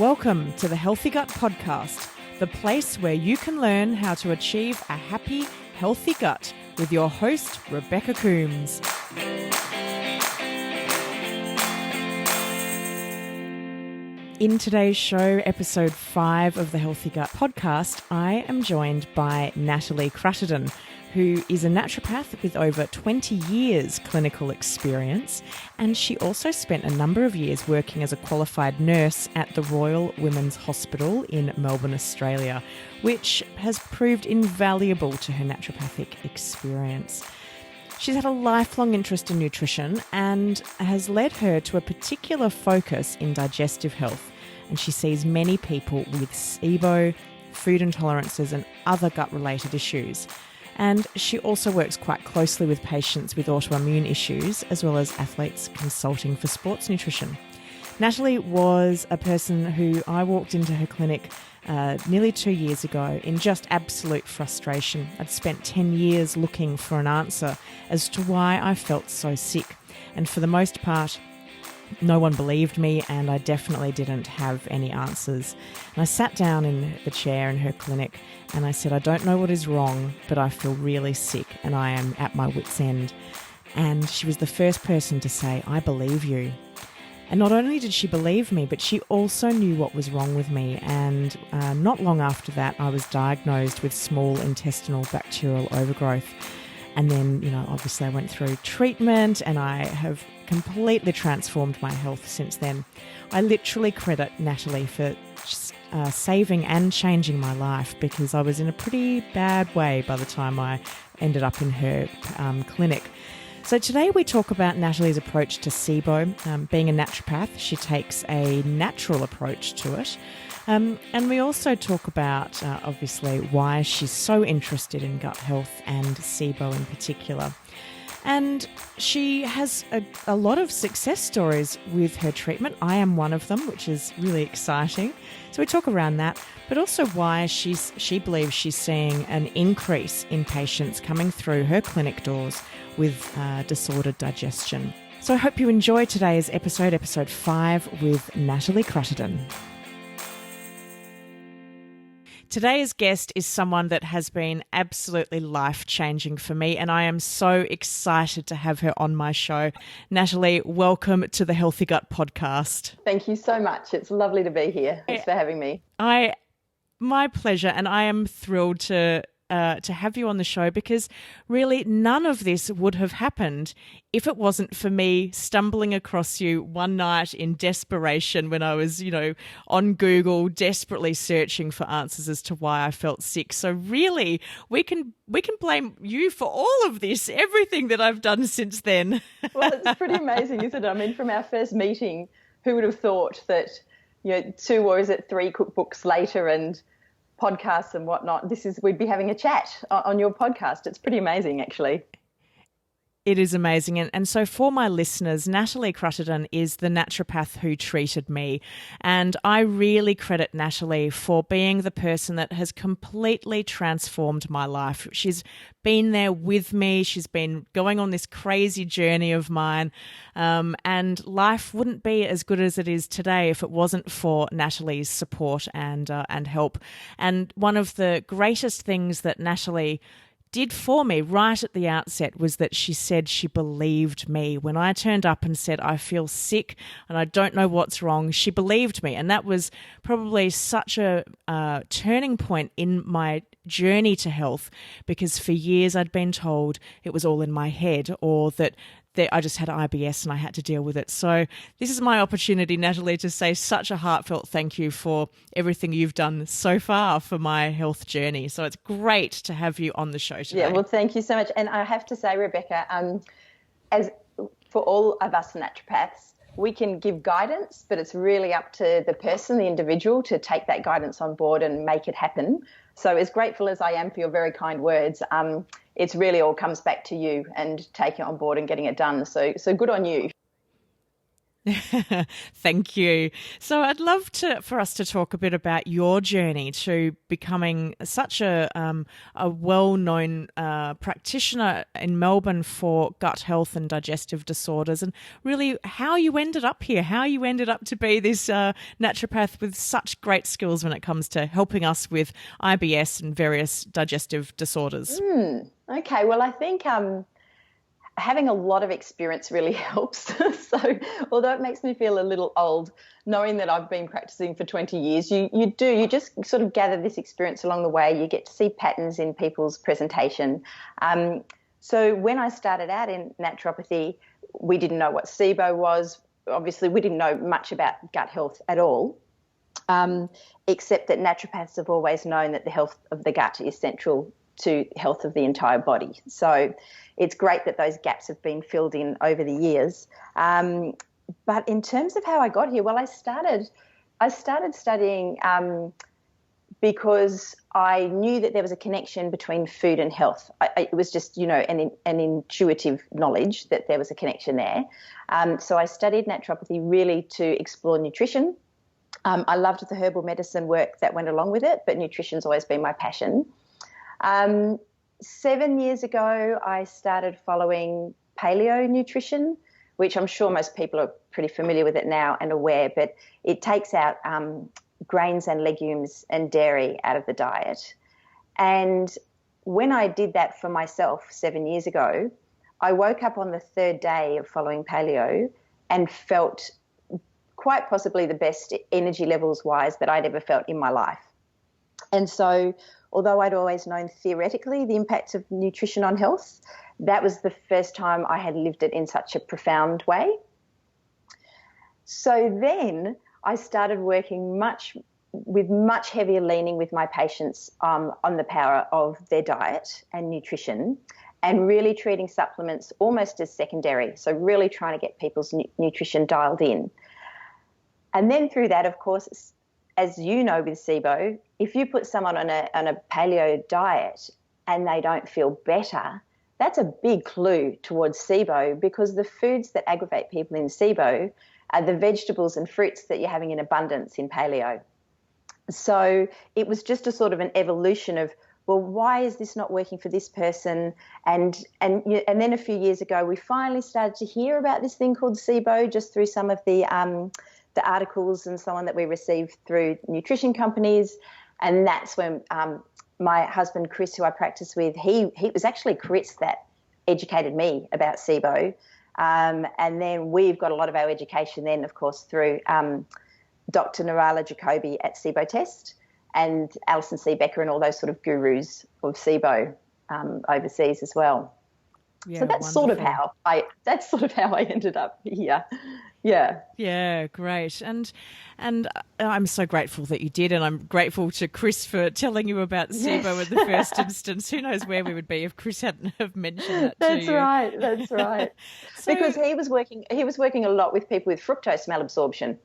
Welcome to the Healthy Gut Podcast, the place where you can learn how to achieve a happy, healthy gut with your host, Rebecca Coombs. In today's show, episode 5 of the Healthy Gut Podcast, I am joined by Natalie Cruttenden, who is a naturopath with over 20 years clinical experience, and she also spent a number of years working as a qualified nurse at the Royal Women's Hospital in Melbourne, Australia, which has proved invaluable to her naturopathic experience. She's had a lifelong interest in nutrition and has led her to a particular focus in digestive health, and she sees many people with SIBO, food intolerances and other gut-related issues. And she also works quite closely with patients with autoimmune issues, as well as athletes consulting for sports nutrition. Natalie was a person who I walked into her clinic nearly 2 years ago in just absolute frustration. I'd spent 10 years looking for an answer as to why I felt so sick. And for the most part, no one believed me, and I definitely didn't have any answers. And I sat down in the chair in her clinic and I said, I don't know what is wrong, but I feel really sick and I am at my wit's end. And she was the first person to say, I believe you. And not only did she believe me, but she also knew what was wrong with me. And not long after that, I was diagnosed with small intestinal bacterial overgrowth. And then, obviously I went through treatment and I have completely transformed my health since then. I literally credit Natalie for saving and changing my life, because I was in a pretty bad way by the time I ended up in her clinic. So today we talk about Natalie's approach to SIBO. Being a naturopath, she takes a natural approach to it. And we also talk about, obviously, why she's so interested in gut health and SIBO in particular. And she has a lot of success stories with her treatment. I am one of them, which is really exciting. So we talk around that, but also why she believes she's seeing an increase in patients coming through her clinic doors with disordered digestion. So I hope you enjoy today's episode 5 with Natalie Cruttenden. Today's guest is someone that has been absolutely life-changing for me, and I am so excited to have her on my show. Natalie, welcome to the Healthy Gut Podcast. Thank you so much. It's lovely to be here. Thanks for having me. My pleasure, and I am thrilled to have you on the show, because really none of this would have happened if it wasn't for me stumbling across you one night in desperation when I was, on Google desperately searching for answers as to why I felt sick. So really, we can blame you for all of this, everything that I've done since then. Well, it's pretty amazing, isn't it? I mean, from our first meeting, who would have thought that, 2 or is it 3 cookbooks later and podcasts and whatnot, we'd be having a chat on your podcast. It's pretty amazing, actually. It is amazing. And so for my listeners, Natalie Cruttenden is the naturopath who treated me. And I really credit Natalie for being the person that has completely transformed my life. She's been there with me. She's been going on this crazy journey of mine. And life wouldn't be as good as it is today if it wasn't for Natalie's support and help. And one of the greatest things that Natalie did for me right at the outset was that she said she believed me. When I turned up and said, I feel sick and I don't know what's wrong, she believed me. And that was probably such a turning point in my journey to health, because for years I'd been told it was all in my head, or that I just had IBS and I had to deal with it. So this is my opportunity, Natalie, to say such a heartfelt thank you for everything you've done so far for my health journey. So it's great to have you on the show today. Yeah, well, thank you so much. And I have to say, Rebecca, as for all of us naturopaths, we can give guidance, but it's really up to the person, the individual, to take that guidance on board and make it happen. So as grateful as I am for your very kind words, it's really all comes back to you and taking it on board and getting it done. So good on you. Thank you. So I'd love for us to talk a bit about your journey to becoming such a well-known practitioner in Melbourne for gut health and digestive disorders, and really how you ended up here, how you ended up to be this naturopath with such great skills when it comes to helping us with IBS and various digestive disorders. Okay, well, I think having a lot of experience really helps. So although it makes me feel a little old, knowing that I've been practicing for 20 years, you just sort of gather this experience along the way. You get to see patterns in people's presentation. So when I started out in naturopathy, we didn't know what SIBO was. Obviously, we didn't know much about gut health at all, except that naturopaths have always known that the health of the gut is central to health of the entire body. So it's great that those gaps have been filled in over the years. But in terms of how I got here, well, I started studying because I knew that there was a connection between food and health. It was just, an intuitive knowledge that there was a connection there. So I studied naturopathy really to explore nutrition. I loved the herbal medicine work that went along with it, but nutrition's always been my passion. 7 years ago, I started following Paleo nutrition, which I'm sure most people are pretty familiar with it now and aware, but it takes out grains and legumes and dairy out of the diet. And when I did that for myself 7 years ago, I woke up on the third day of following Paleo and felt quite possibly the best energy levels wise that I'd ever felt in my life. And so although I'd always known theoretically the impacts of nutrition on health, that was the first time I had lived it in such a profound way. So then I started working with much heavier leaning with my patients on the power of their diet and nutrition, and really treating supplements almost as secondary. So really trying to get people's nutrition dialed in. And then through that, of course, as you know with SIBO, if you put someone on a paleo diet and they don't feel better, that's a big clue towards SIBO, because the foods that aggravate people in SIBO are the vegetables and fruits that you're having in abundance in paleo. So it was just a sort of an evolution of, well, why is this not working for this person? And then a few years ago, we finally started to hear about this thing called SIBO just through some of the articles and so on that we received through nutrition companies. And that's when my husband, Chris, who I practice with, he was actually Chris that educated me about SIBO. And then we've got a lot of our education then, of course, through Dr. Narala Jacoby at SIBO Test and Alison C. Becker and all those sort of gurus of SIBO overseas as well. Yeah, so that's wonderful. That's sort of how I ended up here. Yeah. Yeah, great. And I'm so grateful that you did, and I'm grateful to Chris for telling you about SIBO in the first instance. Who knows where we would be if Chris hadn't have mentioned that to you. That's right. So, because he was working a lot with people with fructose malabsorption.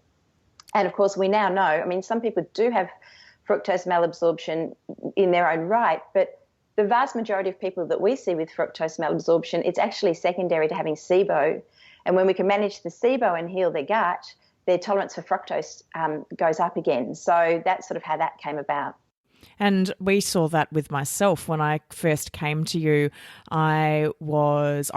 And of course we now know, I mean, some people do have fructose malabsorption in their own right, but the vast majority of people that we see with fructose malabsorption, it's actually secondary to having SIBO. And when we can manage the SIBO and heal their gut, their tolerance for fructose goes up again. So that's sort of how that came about. And we saw that with myself when I first came to you. I was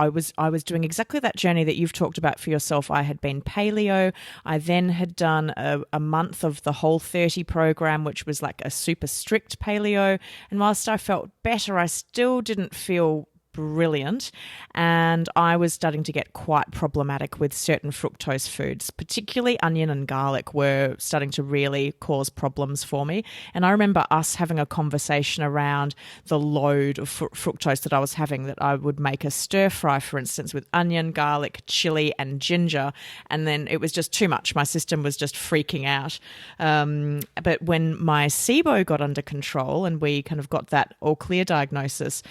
doing exactly that journey that you've talked about for yourself. I had been paleo. I then had done a month of the Whole30 program, which was like a super strict paleo. And whilst I felt better, I still didn't feel brilliant, and I was starting to get quite problematic with certain fructose foods, particularly onion and garlic were starting to really cause problems for me. And I remember us having a conversation around the load of fructose that I was having, that I would make a stir fry, for instance, with onion, garlic, chili and ginger, and then it was just too much. My system was just freaking out. But when my SIBO got under control and we kind of got that all clear diagnosis,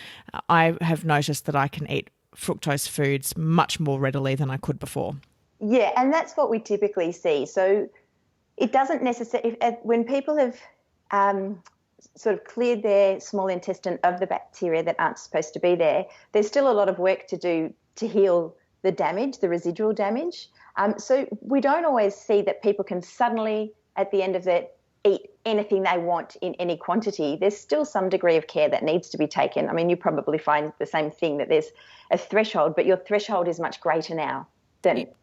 I have noticed that I can eat fructose foods much more readily than I could before. Yeah, and that's what we typically see. So it doesn't necessarily, when people have sort of cleared their small intestine of the bacteria that aren't supposed to be there, there's still a lot of work to do to heal the damage, the residual damage. So we don't always see that people can suddenly, at the end of it, eat anything they want in any quantity. There's still some degree of care that needs to be taken. I mean, you probably find the same thing, that there's a threshold, but your threshold is much greater now than it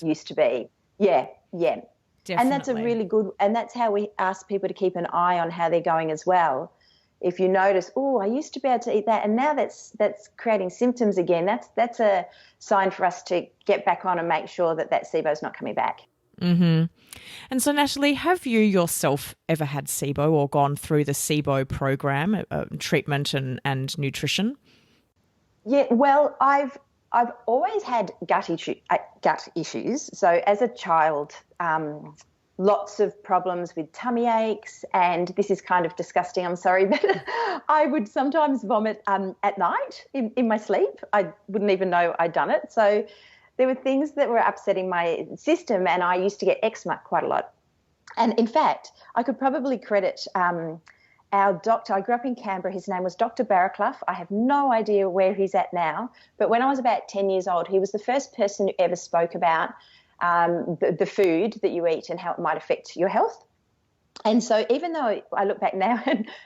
used to be. Yeah. Definitely. And that's a really good, and that's how we ask people to keep an eye on how they're going as well. If you notice, I used to be able to eat that, and now that's creating symptoms again, that's a sign for us to get back on and make sure that SIBO is not coming back. Mm-hmm. And so, Natalie, have you yourself ever had SIBO or gone through the SIBO program, treatment and nutrition? Yeah, well, I've always had gut issues. So as a child, lots of problems with tummy aches, and this is kind of disgusting, I'm sorry, but I would sometimes vomit at night in my sleep. I wouldn't even know I'd done it. So there were things that were upsetting my system, and I used to get eczema quite a lot. And in fact, I could probably credit our doctor. I grew up in Canberra. His name was Dr. Barraclough. I have no idea where he's at now, but when I was about 10 years old, he was the first person who ever spoke about the food that you eat and how it might affect your health. And so even though I look back now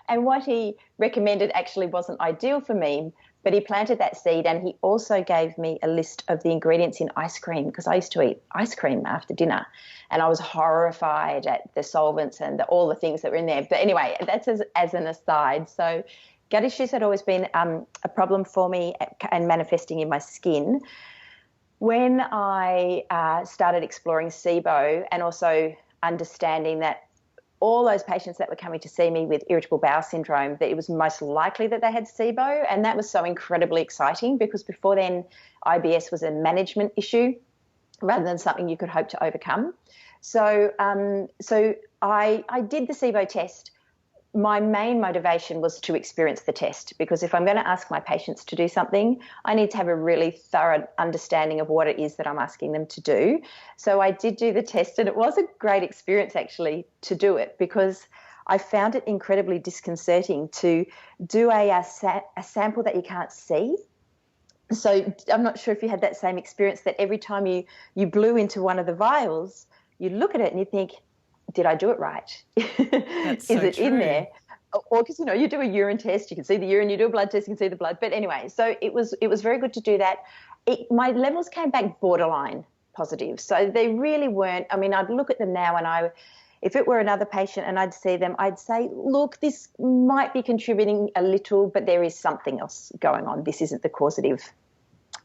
and what he recommended actually wasn't ideal for me, but he planted that seed, and he also gave me a list of the ingredients in ice cream, because I used to eat ice cream after dinner, and I was horrified at the solvents and all the things that were in there. But anyway, that's as an aside. So gut issues had always been a problem for me and manifesting in my skin. When I started exploring SIBO and also understanding that all those patients that were coming to see me with irritable bowel syndrome, that it was most likely that they had SIBO, and that was so incredibly exciting, because before then IBS was a management issue rather than something you could hope to overcome. So I did the SIBO test. My main motivation was to experience the test, because if I'm going to ask my patients to do something, I need to have a really thorough understanding of what it is that I'm asking them to do. So I did do the test, and it was a great experience actually to do it, because I found it incredibly disconcerting to do a sample that you can't see. So I'm not sure if you had that same experience, that every time you blew into one of the vials, you look at it and you think, did I do it right? That's Is so it true. in there? Or because, you do a urine test, you can see the urine, you do a blood test, you can see the blood. But anyway, so it was very good to do that. My levels came back borderline positive. So they really weren't. I mean, I'd look at them now, and if it were another patient and I'd see them, I'd say, look, this might be contributing a little, but there is something else going on. This isn't the causative,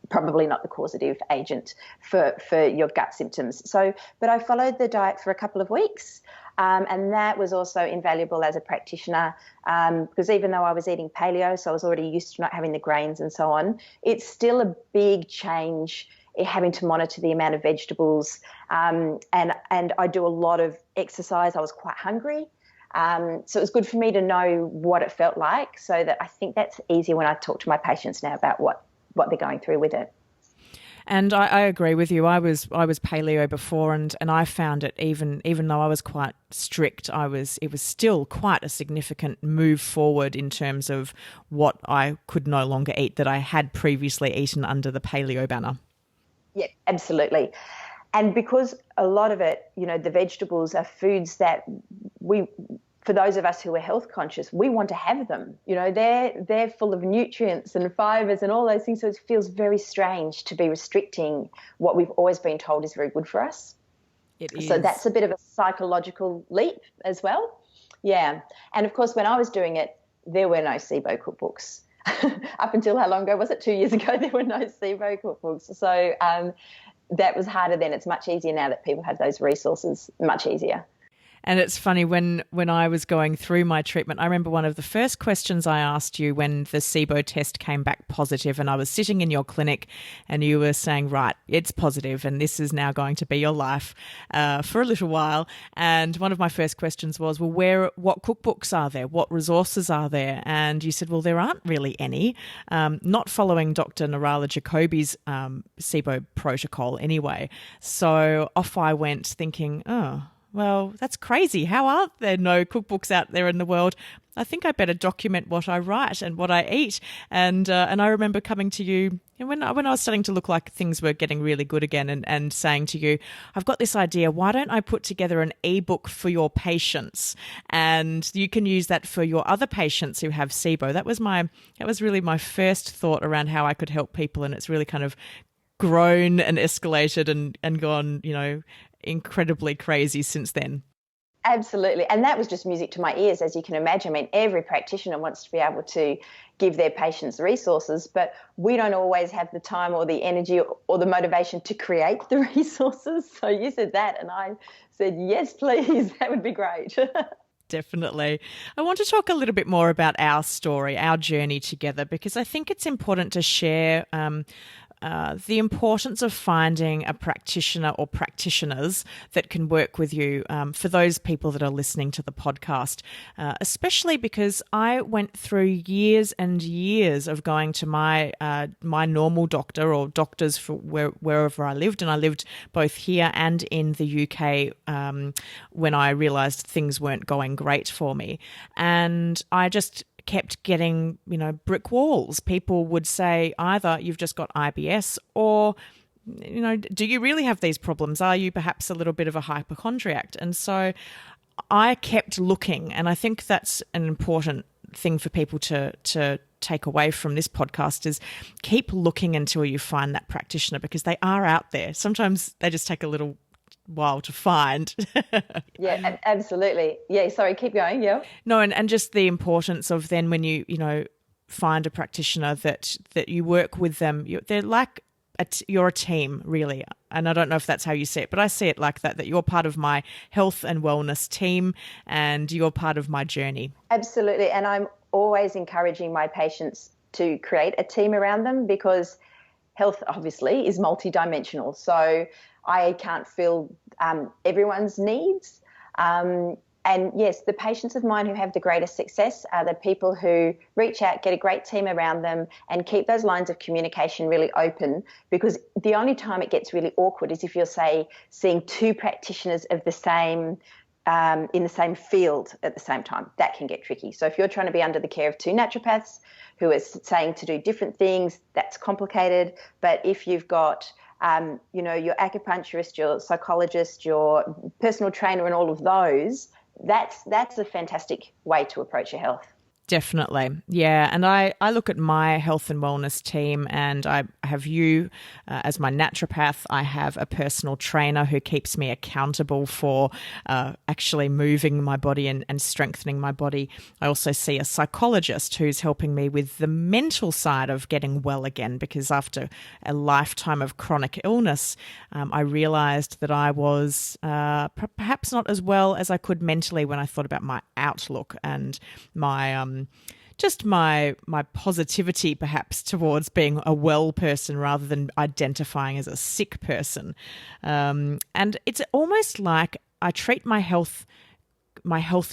probably not the causative agent for your gut symptoms. So, but I followed the diet for a couple of weeks, and that was also invaluable as a practitioner, because even though I was eating paleo, so I was already used to not having the grains and so on, it's still a big change having to monitor the amount of vegetables, and I do a lot of exercise. I was quite hungry. So it was good for me to know what it felt like, so that I think that's easier when I talk to my patients now about what they're going through with it. And I agree with you. I was paleo before, and I found it, even though I was quite strict, it was still quite a significant move forward in terms of what I could no longer eat that I had previously eaten under the paleo banner. Yeah, absolutely. And because a lot of it, the vegetables are foods that for those of us who are health conscious, we want to have them. They're full of nutrients and fibers and all those things. So it feels very strange to be restricting what we've always been told is very good for us. It is. So that's a bit of a psychological leap as well. Yeah. And of course, when I was doing it, there were no SIBO cookbooks. Up until how long ago was it? 2 years ago, there were no SIBO cookbooks. So that was harder then. It's much easier now that people have those resources, much easier. And it's funny, when I was going through my treatment, I remember one of the first questions I asked you when the SIBO test came back positive, and I was sitting in your clinic and you were saying, right, it's positive and this is now going to be your life for a little while. And one of my first questions was, well, what cookbooks are there? What resources are there? And you said, well, there aren't really any, not following Dr. Narala Jacoby's SIBO protocol anyway. So off I went thinking, oh, Well, that's crazy. How are there no cookbooks out there in the world? I think I better document what I write and what I eat. And I remember coming to you when I was starting to look like things were getting really good again, and saying to you, I've got this idea. Why don't I put together an ebook for your patients, and you can use that for your other patients who have SIBO. That was really my first thought around how I could help people, and it's really kind of grown and escalated and gone, incredibly crazy since then. Absolutely. And that was just music to my ears, as you can imagine. I mean, every practitioner wants to be able to give their patients resources, but we don't always have the time or the energy or the motivation to create the resources. So you said that, and I said, yes, please, that would be great. Definitely. I want to talk a little bit more about our story, our journey together, because I think it's important to share the importance of finding a practitioner or practitioners that can work with you for those people that are listening to the podcast, especially because I went through years and years of going to my normal doctor or doctors for wherever I lived, and I lived both here and in the UK when I realised things weren't going great for me. And I just kept getting, brick walls. People would say either you've just got IBS or, do you really have these problems? Are you perhaps a little bit of a hypochondriac? And so I kept looking, and I think that's an important thing for people to take away from this podcast is keep looking until you find that practitioner, because they are out there. Sometimes they just take a little while to find. Yeah, absolutely. Yeah, sorry, keep going. Yeah. No, and just the importance of then when you find a practitioner that you work with them, they're like you're a team, really. And I don't know if that's how you see it, but I see it like that you're part of my health and wellness team and you're part of my journey. Absolutely. And I'm always encouraging my patients to create a team around them, because health obviously is multidimensional. So I can't fill everyone's needs. And yes, the patients of mine who have the greatest success are the people who reach out, get a great team around them, and keep those lines of communication really open, because the only time it gets really awkward is if you're, say, seeing two practitioners of the same in the same field at the same time. That can get tricky. So if you're trying to be under the care of two naturopaths who are saying to do different things, that's complicated. But if you've got your acupuncturist, your psychologist, your personal trainer, and all of those, that's a fantastic way to approach your health. Definitely. Yeah. And I look at my health and wellness team, and I have you as my naturopath. I have a personal trainer who keeps me accountable for actually moving my body and strengthening my body. I also see a psychologist who's helping me with the mental side of getting well again, because after a lifetime of chronic illness, I realized that I was perhaps not as well as I could mentally when I thought about my outlook and my just my positivity perhaps towards being a well person rather than identifying as a sick person. And it's almost like I treat my health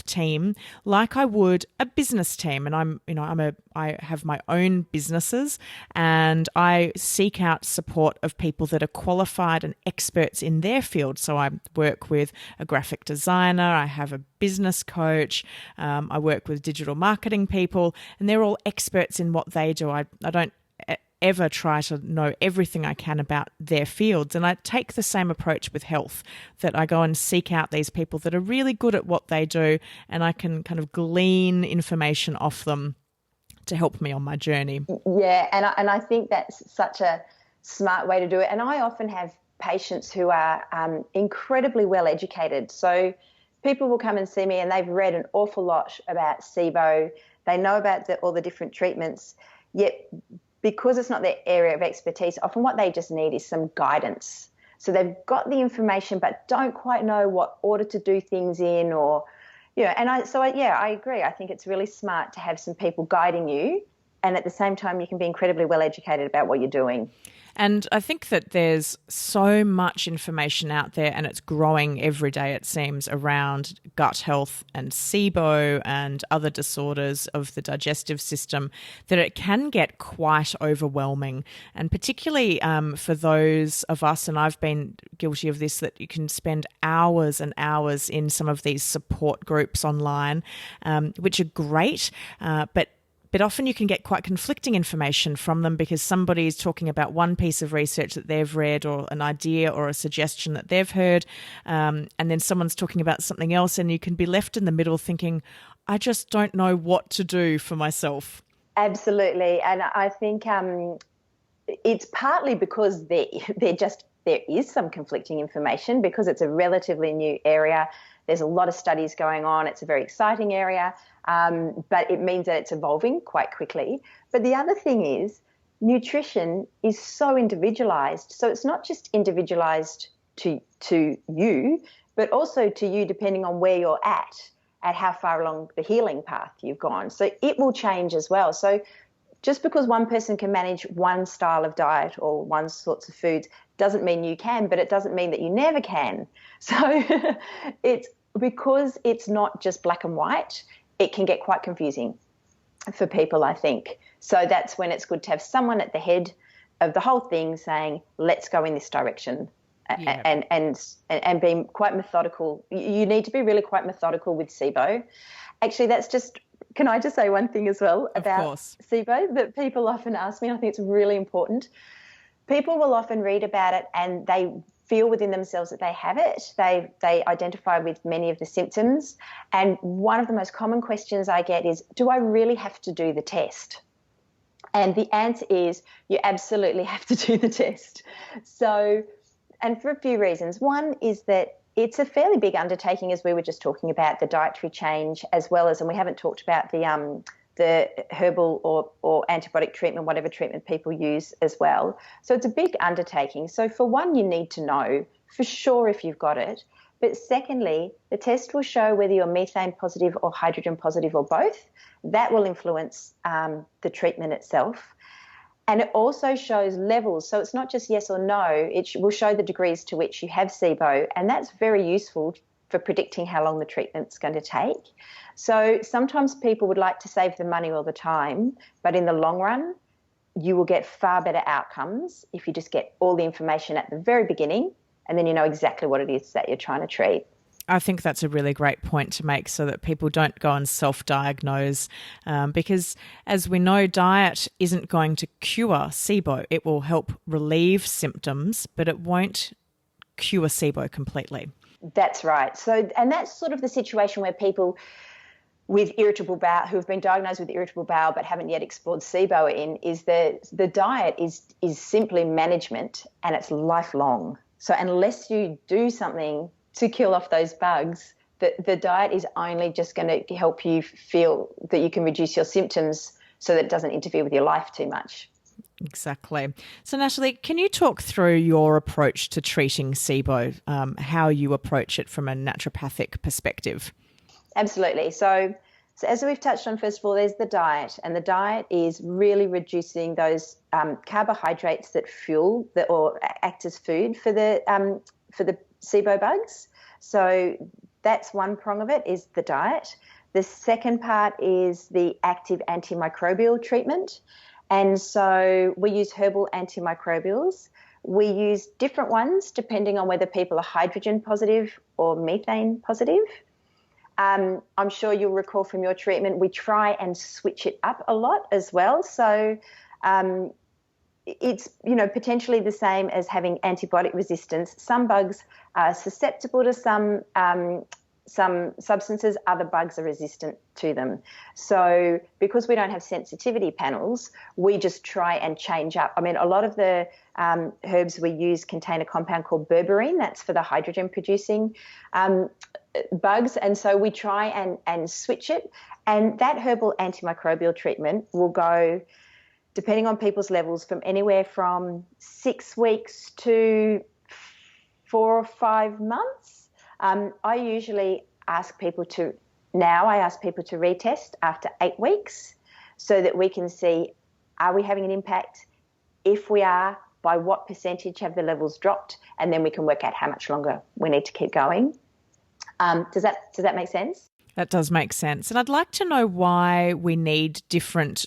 team like I would a business team. And I have my own businesses, and I seek out support of people that are qualified and experts in their field. So I work with a graphic designer, I have a business coach, I work with digital marketing people, and they're all experts in what they do. I don't ever try to know everything I can about their fields. And I take the same approach with health, that I go and seek out these people that are really good at what they do, and I can kind of glean information off them to help me on my journey. Yeah, and I think that's such a smart way to do it. And I often have patients who are incredibly well educated. So people will come and see me and they've read an awful lot about SIBO. They know about all the different treatments, yet because it's not their area of expertise, often what they just need is some guidance. So they've got the information but don't quite know what order to do things in, or, and I agree. I think it's really smart to have some people guiding you at the same time, you can be incredibly well educated about what you're doing. And I think that there's so much information out there, and it's growing every day, it seems, around gut health and SIBO and other disorders of the digestive system, that it can get quite overwhelming. And particularly for those of us, and I've been guilty of this, that you can spend hours and hours in some of these support groups online, which are great, but often you can get quite conflicting information from them because somebody is talking about one piece of research that they've read or an idea or a suggestion that they've heard, and then someone's talking about something else, and you can be left in the middle thinking, I just don't know what to do for myself. Absolutely. And I think it's partly because there is some conflicting information because it's a relatively new area. There's a lot of studies going on. It's a very exciting area. But it means that it's evolving quite quickly. But the other thing is nutrition is so individualized. So it's not just individualized to you, but also to you depending on where you're at how far along the healing path you've gone. So it will change as well. So just because one person can manage one style of diet or one sorts of foods doesn't mean you can, but it doesn't mean that you never can. So it's because it's not just black and white, it can get quite confusing for people, I think. So that's when it's good to have someone at the head of the whole thing saying, let's go in this direction. Yeah. And being quite methodical. You need to be really quite methodical with SIBO. Actually, can I just say one thing as well about SIBO that people often ask me? I think it's really important. People will often read about it and they feel within themselves that they have it. They identify with many of the symptoms. And one of the most common questions I get is, do I really have to do the test? And the answer is you absolutely have to do the test. So, and for a few reasons. One is that it's a fairly big undertaking, as we were just talking about, the dietary change, as well as, and we haven't talked about the herbal or antibiotic treatment, whatever treatment people use as well. So it's a big undertaking. So for one, you need to know for sure if you've got it. But secondly, the test will show whether you're methane positive or hydrogen positive or both. That will influence the treatment itself. And it also shows levels. So it's not just yes or no. It will show the degrees to which you have SIBO. And that's very useful for predicting how long the treatment's going to take. So sometimes people would like to save the money all the time, but in the long run, you will get far better outcomes if you just get all the information at the very beginning and then you know exactly what it is that you're trying to treat. I think that's a really great point to make so that people don't go and self-diagnose because, as we know, diet isn't going to cure SIBO. It will help relieve symptoms, but it won't cure SIBO completely. That's right. So, and that's sort of the situation where people with irritable bowel, who have been diagnosed with irritable bowel but haven't yet explored SIBO in, is that the diet is simply management and it's lifelong. So unless you do something to kill off those bugs, the diet is only just going to help you feel that you can reduce your symptoms so that it doesn't interfere with your life too much. Exactly. So, Natalie, can you talk through your approach to treating SIBO, how you approach it from a naturopathic perspective? Absolutely. So as we've touched on, first of all, there's the diet, and the diet is really reducing those carbohydrates that fuel or act as food for the SIBO bugs. So that's one prong of it, is the diet. The second part is the active antimicrobial treatment. And so we use herbal antimicrobials. We use different ones depending on whether people are hydrogen positive or methane positive. I'm sure you'll recall from your treatment, we try and switch it up a lot as well. So it's, potentially the same as having antibiotic resistance. Some bugs are susceptible to some substances, other bugs are resistant to them. So because we don't have sensitivity panels, we just try and change up. I mean, a lot of the herbs we use contain a compound called berberine. That's for the hydrogen producing bugs. And so we try and switch it. And that herbal antimicrobial treatment will go, depending on people's levels, from anywhere from 6 weeks to 4 or 5 months. I usually ask people to retest after 8 weeks. so that we can see, are we having an impact? If we are, by what percentage have the levels dropped? And then we can work out how much longer we need to keep going. Does that make sense? That does make sense. And I'd like to know why we need different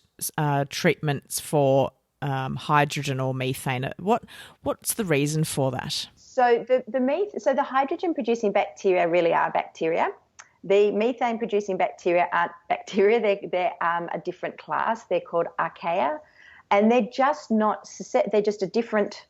treatments for hydrogen or methane. What's the reason for that? So the hydrogen producing bacteria really are bacteria. The methane producing bacteria aren't bacteria. They're a different class. They're called archaea, and they're just not. They're just a different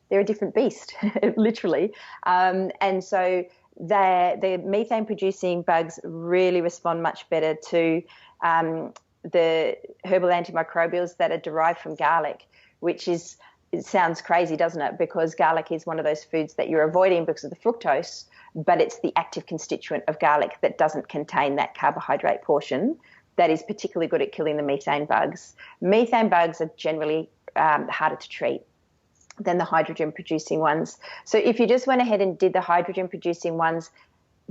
beast, literally. And so the methane producing bugs really respond much better to the herbal antimicrobials that are derived from garlic, which is, it sounds crazy, doesn't it? Because garlic is one of those foods that you're avoiding because of the fructose, but it's the active constituent of garlic that doesn't contain that carbohydrate portion that is particularly good at killing the methane bugs. Methane bugs are generally harder to treat than the hydrogen producing ones. So if you just went ahead and did the hydrogen producing ones,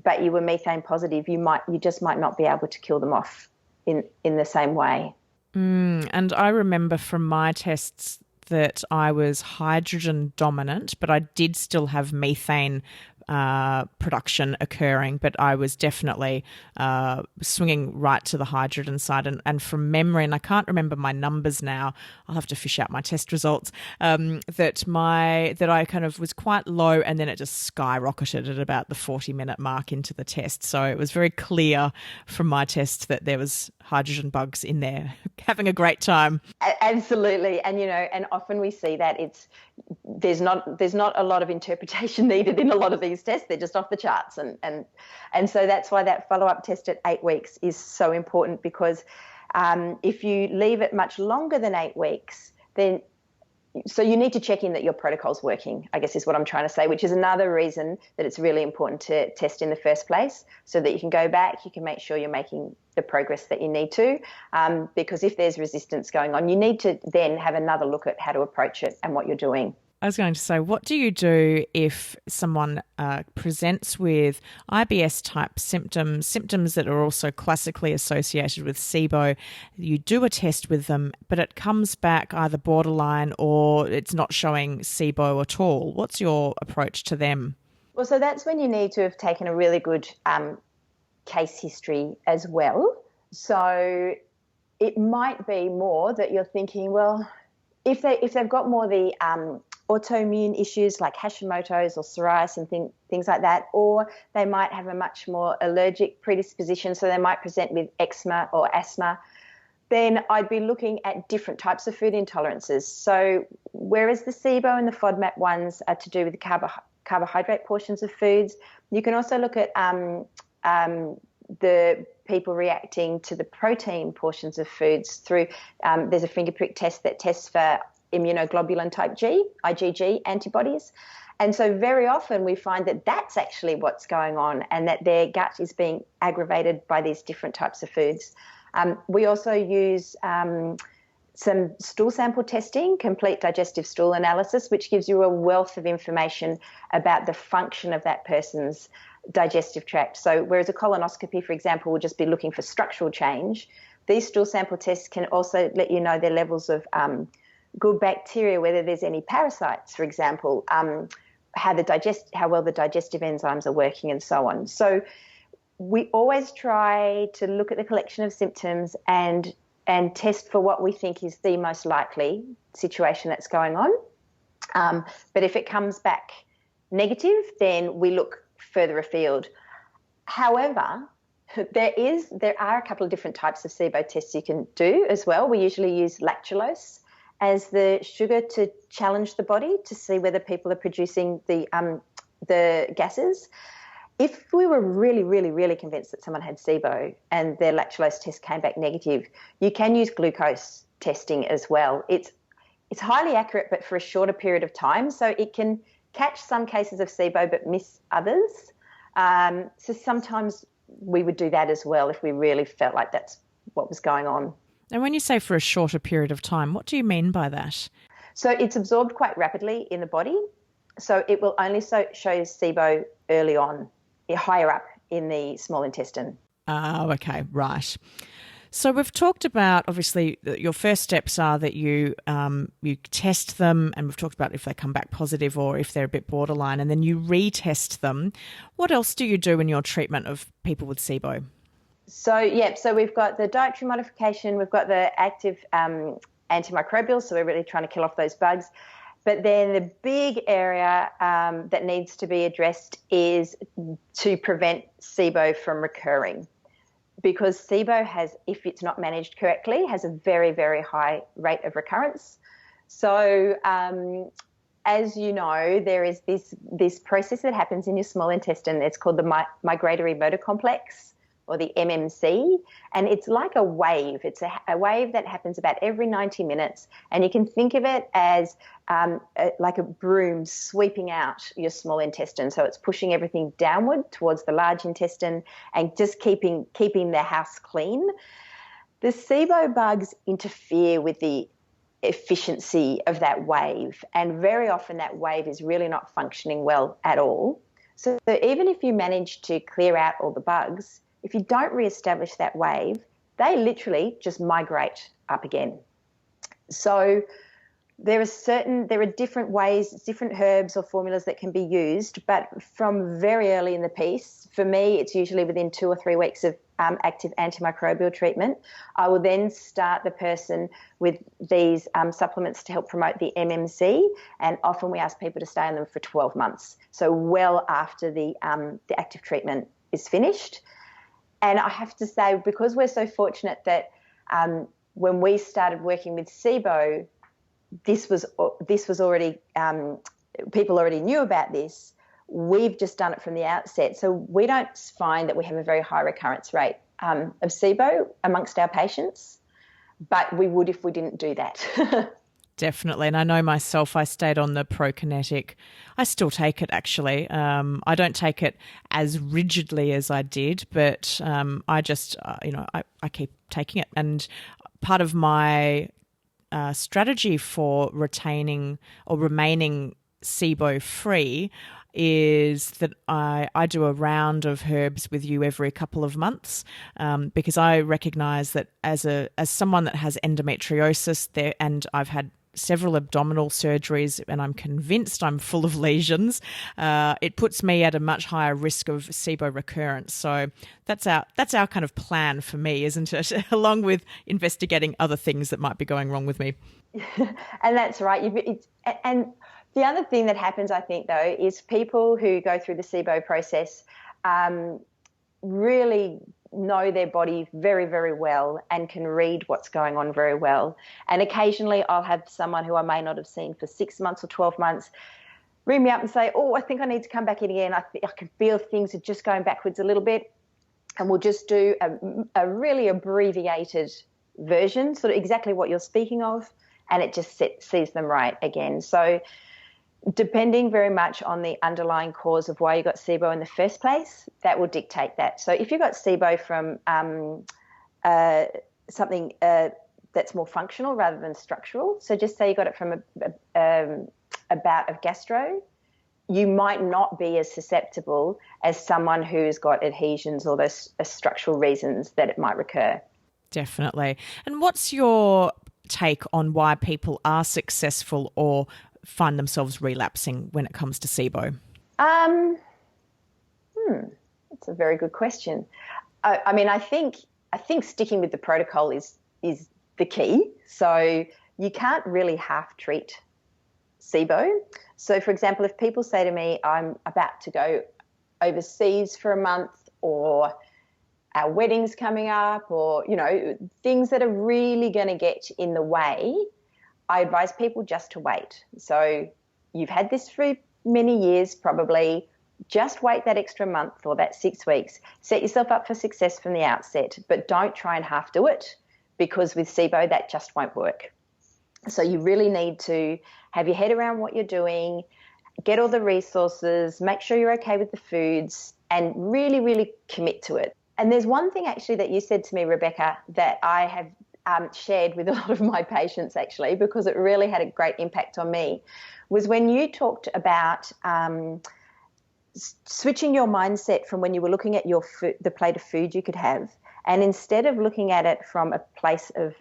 but you were methane positive, you just might not be able to kill them off in the same way. And I remember from my tests that I was hydrogen dominant, but I did still have methane production occurring, but I was definitely swinging right to the hydrogen side. And from memory, and I can't remember my numbers now, I'll have to fish out my test results, that I kind of was quite low, and then it just skyrocketed at about the 40-minute mark into the test. So it was very clear from my test that there was hydrogen bugs in there having a great time. Absolutely. And and often we see that there's not a lot of interpretation needed in a lot of these tests. They're just off the charts, and so that's why that follow-up test at 8 weeks is so important, because if you leave it much longer than 8 weeks, then so you need to check in that your protocol's working, I guess is what I'm trying to say, which is another reason that it's really important to test in the first place, so that you can go back, you can make sure you're making the progress that you need to, because if there's resistance going on, you need to then have another look at how to approach it and what you're doing. I was going to say, what do you do if someone presents with IBS-type symptoms that are also classically associated with SIBO? You do a test with them, but it comes back either borderline or it's not showing SIBO at all. What's your approach to them? Well, so that's when you need to have taken a really good case history as well. So it might be more that you're thinking, well, if they've got more the autoimmune issues like Hashimoto's or psoriasis and things like that, or they might have a much more allergic predisposition, so they might present with eczema or asthma, then I'd be looking at different types of food intolerances. So whereas the SIBO and the FODMAP ones are to do with the carbohydrate portions of foods, you can also look at the people reacting to the protein portions of foods through, there's a finger prick test that tests for immunoglobulin type G, IgG antibodies. And so very often we find that that's actually what's going on, and that their gut is being aggravated by these different types of foods. We also use some stool sample testing, complete digestive stool analysis, which gives you a wealth of information about the function of that person's digestive tract. So whereas a colonoscopy, for example, will just be looking for structural change, these stool sample tests can also let you know their levels of good bacteria, whether there's any parasites, for example, how well the digestive enzymes are working, and so on. So we always try to look at the collection of symptoms and test for what we think is the most likely situation that's going on. But if it comes back negative, then we look further afield. However, there are a couple of different types of SIBO tests you can do as well. We usually use lactulose as the sugar to challenge the body to see whether people are producing the gases. If we were really, really, really convinced that someone had SIBO and their lactulose test came back negative, you can use glucose testing as well. It's highly accurate, but for a shorter period of time, so it can catch some cases of SIBO but miss others. So sometimes we would do that as well if we really felt like that's what was going on. And when you say for a shorter period of time, what do you mean by that? So it's absorbed quite rapidly in the body. So it will only show SIBO early on, higher up in the small intestine. Oh, okay, right. So we've talked about, obviously, your first steps are that you test them, and we've talked about if they come back positive or if they're a bit borderline, and then you retest them. What else do you do in your treatment of people with SIBO? So we've got the dietary modification, we've got the active antimicrobials, so we're really trying to kill off those bugs. But then the big area that needs to be addressed is to prevent SIBO from recurring. Because SIBO has, if it's not managed correctly, has a very, very high rate of recurrence. So as you know, there is this process that happens in your small intestine. It's called the migratory motor complex, or the MMC, and it's like a wave. It's a wave that happens about every 90 minutes, and you can think of it as like a broom sweeping out your small intestine. So it's pushing everything downward towards the large intestine and just keeping the house clean. The SIBO bugs interfere with the efficiency of that wave, and very often that wave is really not functioning well at all. So even if you manage to clear out all the bugs, if you don't reestablish that wave, they literally just migrate up again. So there are different ways, different herbs or formulas that can be used, but from very early in the piece, for me, it's usually within 2 or 3 weeks of active antimicrobial treatment. I will then start the person with these supplements to help promote the MMC, and often we ask people to stay on them for 12 months, so well after the active treatment is finished. And I have to say, because we're so fortunate that when we started working with SIBO, this was already people already knew about this. We've just done it from the outset, so we don't find that we have a very high recurrence rate of SIBO amongst our patients, but we would if we didn't do that. Definitely. And I know myself, I stayed on the prokinetic. I still take it, actually. I don't take it as rigidly as I did, but I just, I keep taking it. And part of my strategy for retaining or remaining SIBO free is that I do a round of herbs with you every couple of months, because I recognise that as someone that has endometriosis there, and I've had several abdominal surgeries and I'm convinced I'm full of lesions, it puts me at a much higher risk of SIBO recurrence. So that's our kind of plan for me, isn't it? Along with investigating other things that might be going wrong with me. And that's right. And the other thing that happens, I think, though, is people who go through the SIBO process really know their body very, very well and can read what's going on very well. And occasionally I'll have someone who I may not have seen for 6 months or 12 months ring me up and say, I think I need to come back in again. I can feel things are just going backwards a little bit. And we'll just do a really abbreviated version, sort of exactly what you're speaking of, and it just sees them right again. So depending very much on the underlying cause of why you got SIBO in the first place, that will dictate that. So if you got SIBO from something that's more functional rather than structural, so just say you got it from a bout of gastro, you might not be as susceptible as someone who's got adhesions or those structural reasons that it might recur. Definitely. And what's your take on why people are successful or find themselves relapsing when it comes to SIBO? That's a very good question. I think sticking with the protocol is the key. So you can't really half treat SIBO. So, for example, if people say to me, I'm about to go overseas for a month, or our wedding's coming up, or, things that are really going to get in the way, I advise people just to wait. So you've had this for many years probably, just wait that extra month or that 6 weeks. Set yourself up for success from the outset, but don't try and half do it, because with SIBO that just won't work. So you really need to have your head around what you're doing, get all the resources, make sure you're okay with the foods, and really, really commit to it. And there's one thing actually that you said to me, Rebecca, that I have shared with a lot of my patients actually, because it really had a great impact on me, was when you talked about switching your mindset from when you were looking at your food, the plate of food you could have, and instead of looking at it from a place of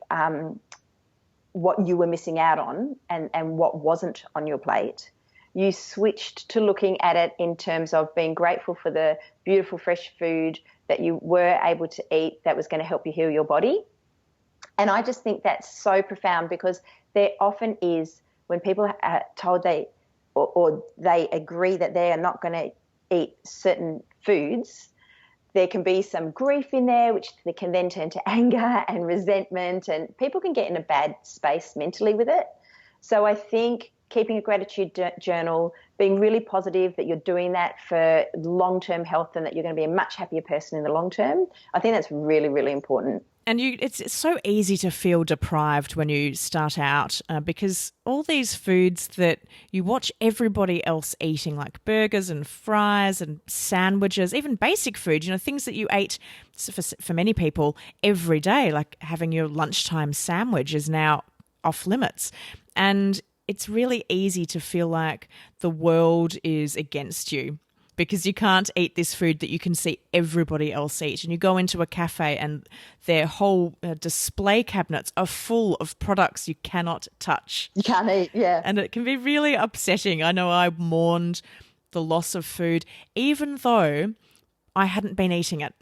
what you were missing out on and what wasn't on your plate, you switched to looking at it in terms of being grateful for the beautiful fresh food that you were able to eat that was going to help you heal your body. And I just think that's so profound, because there often is, when people are told they agree that they are not going to eat certain foods, there can be some grief in there, which they can then turn to anger and resentment, and people can get in a bad space mentally with it. So I think keeping a gratitude journal, being really positive that you're doing that for long-term health and that you're going to be a much happier person in the long term, I think that's really, really important. And it's so easy to feel deprived when you start out because all these foods that you watch everybody else eating, like burgers and fries and sandwiches, even basic food, things that you ate for many people every day, like having your lunchtime sandwich is now off limits. And it's really easy to feel like the world is against you, because you can't eat this food that you can see everybody else eat. And you go into a cafe and their whole display cabinets are full of products you cannot touch. You can't eat, yeah. And it can be really upsetting. I know I mourned the loss of food, even though I hadn't been eating it.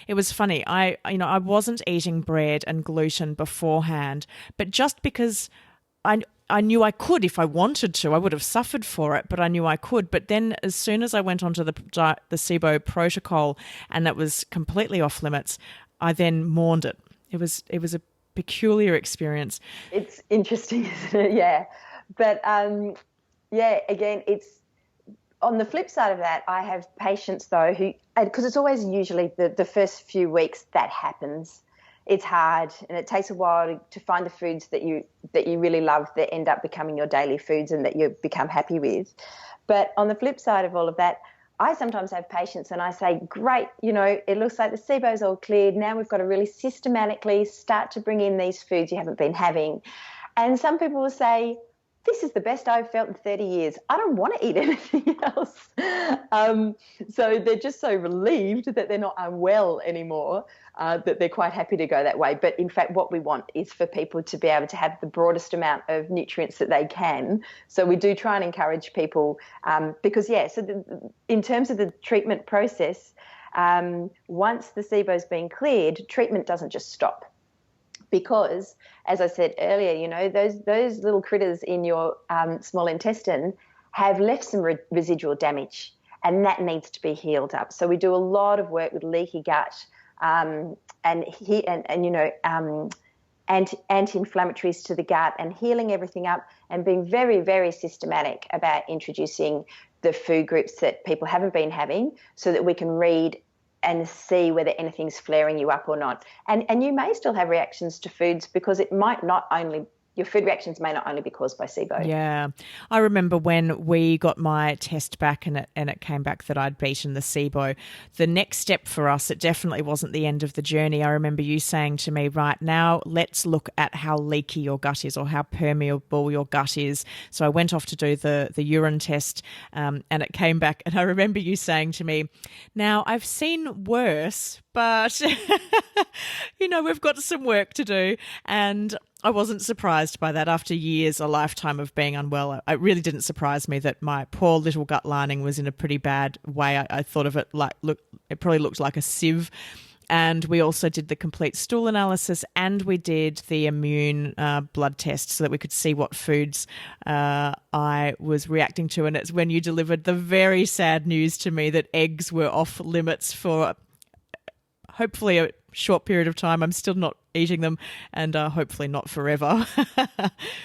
It was funny. I wasn't eating bread and gluten beforehand, but just because I knew I could if I wanted to. I would have suffered for it, but I knew I could. But then as soon as I went onto the SIBO protocol and that was completely off limits, I then mourned it. It was a peculiar experience. It's interesting, isn't it? Yeah. But, again, it's on the flip side of that, I have patients, though, who, because it's always usually the first few weeks that happens. It's hard and it takes a while to find the foods that you really love that end up becoming your daily foods and that you become happy with. But on the flip side of all of that, I sometimes have patients and I say, great, it looks like the SIBO's all cleared. Now we've got to really systematically start to bring in these foods you haven't been having. And some people will say, this is the best I've felt in 30 years. I don't want to eat anything else. So they're just so relieved that they're not unwell anymore, that they're quite happy to go that way. But in fact, what we want is for people to be able to have the broadest amount of nutrients that they can. So we do try and encourage people because, in terms of the treatment process, once the SIBO's been cleared, treatment doesn't just stop. Because, as I said earlier, those little critters in your small intestine have left some residual damage, and that needs to be healed up. So we do a lot of work with leaky gut anti-inflammatories to the gut and healing everything up and being very, very systematic about introducing the food groups that people haven't been having so that we can read and see whether anything's flaring you up or not. And you may still have reactions to foods because your food reactions may not only be caused by SIBO. Yeah. I remember when we got my test back and it came back that I'd beaten the SIBO, the next step for us, it definitely wasn't the end of the journey. I remember you saying to me, right, now let's look at how leaky your gut is or how permeable your gut is. So I went off to do the urine test and it came back, and I remember you saying to me, now I've seen worse, but, we've got some work to do. And I wasn't surprised by that. After years, a lifetime of being unwell, it really didn't surprise me that my poor little gut lining was in a pretty bad way. I thought of it it probably looked like a sieve. And we also did the complete stool analysis and we did the immune blood test so that we could see what foods I was reacting to. And it's when you delivered the very sad news to me that eggs were off limits for hopefully a short period of time. I'm still not eating them and hopefully not forever.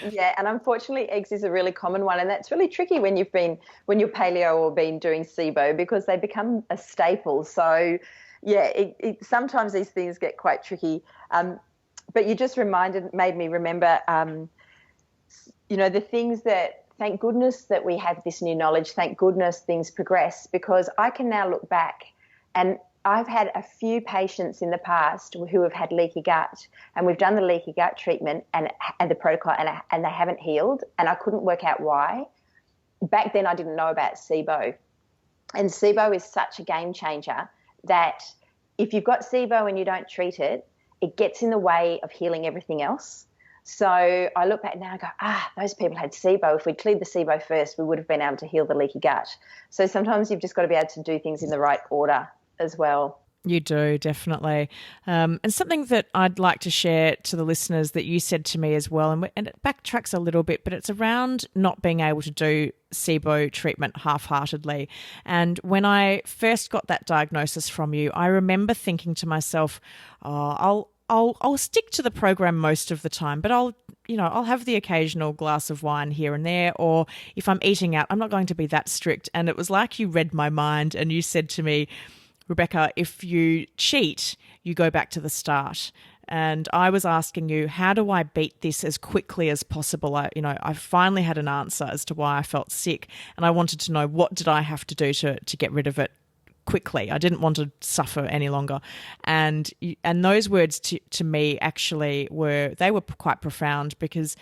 Yeah, and unfortunately eggs is a really common one, and that's really tricky when you're paleo or been doing SIBO because they become a staple. So yeah, sometimes these things get quite tricky. But you just made me remember, the things that, thank goodness that we have this new knowledge, thank goodness things progress, because I can now look back and I've had a few patients in the past who have had leaky gut, and we've done the leaky gut treatment and the protocol, and they haven't healed, and I couldn't work out why. Back then I didn't know about SIBO. And SIBO is such a game changer that if you've got SIBO and you don't treat it, it gets in the way of healing everything else. So I look back now and go, those people had SIBO. If we'd cleared the SIBO first, we would have been able to heal the leaky gut. So sometimes you've just got to be able to do things in the right order as well. You do, definitely. And something that I'd like to share to the listeners that you said to me as well, and it backtracks a little bit, but it's around not being able to do SIBO treatment half-heartedly. And when I first got that diagnosis from you, I remember thinking to myself, I'll stick to the program most of the time, but I'll have the occasional glass of wine here and there, or if I'm eating out, I'm not going to be that strict. And it was like you read my mind and you said to me, Rebecca, if you cheat, you go back to the start. And I was asking you, how do I beat this as quickly as possible? I finally had an answer as to why I felt sick, and I wanted to know what did I have to do to get rid of it quickly. I didn't want to suffer any longer. And those words to me actually were quite profound, because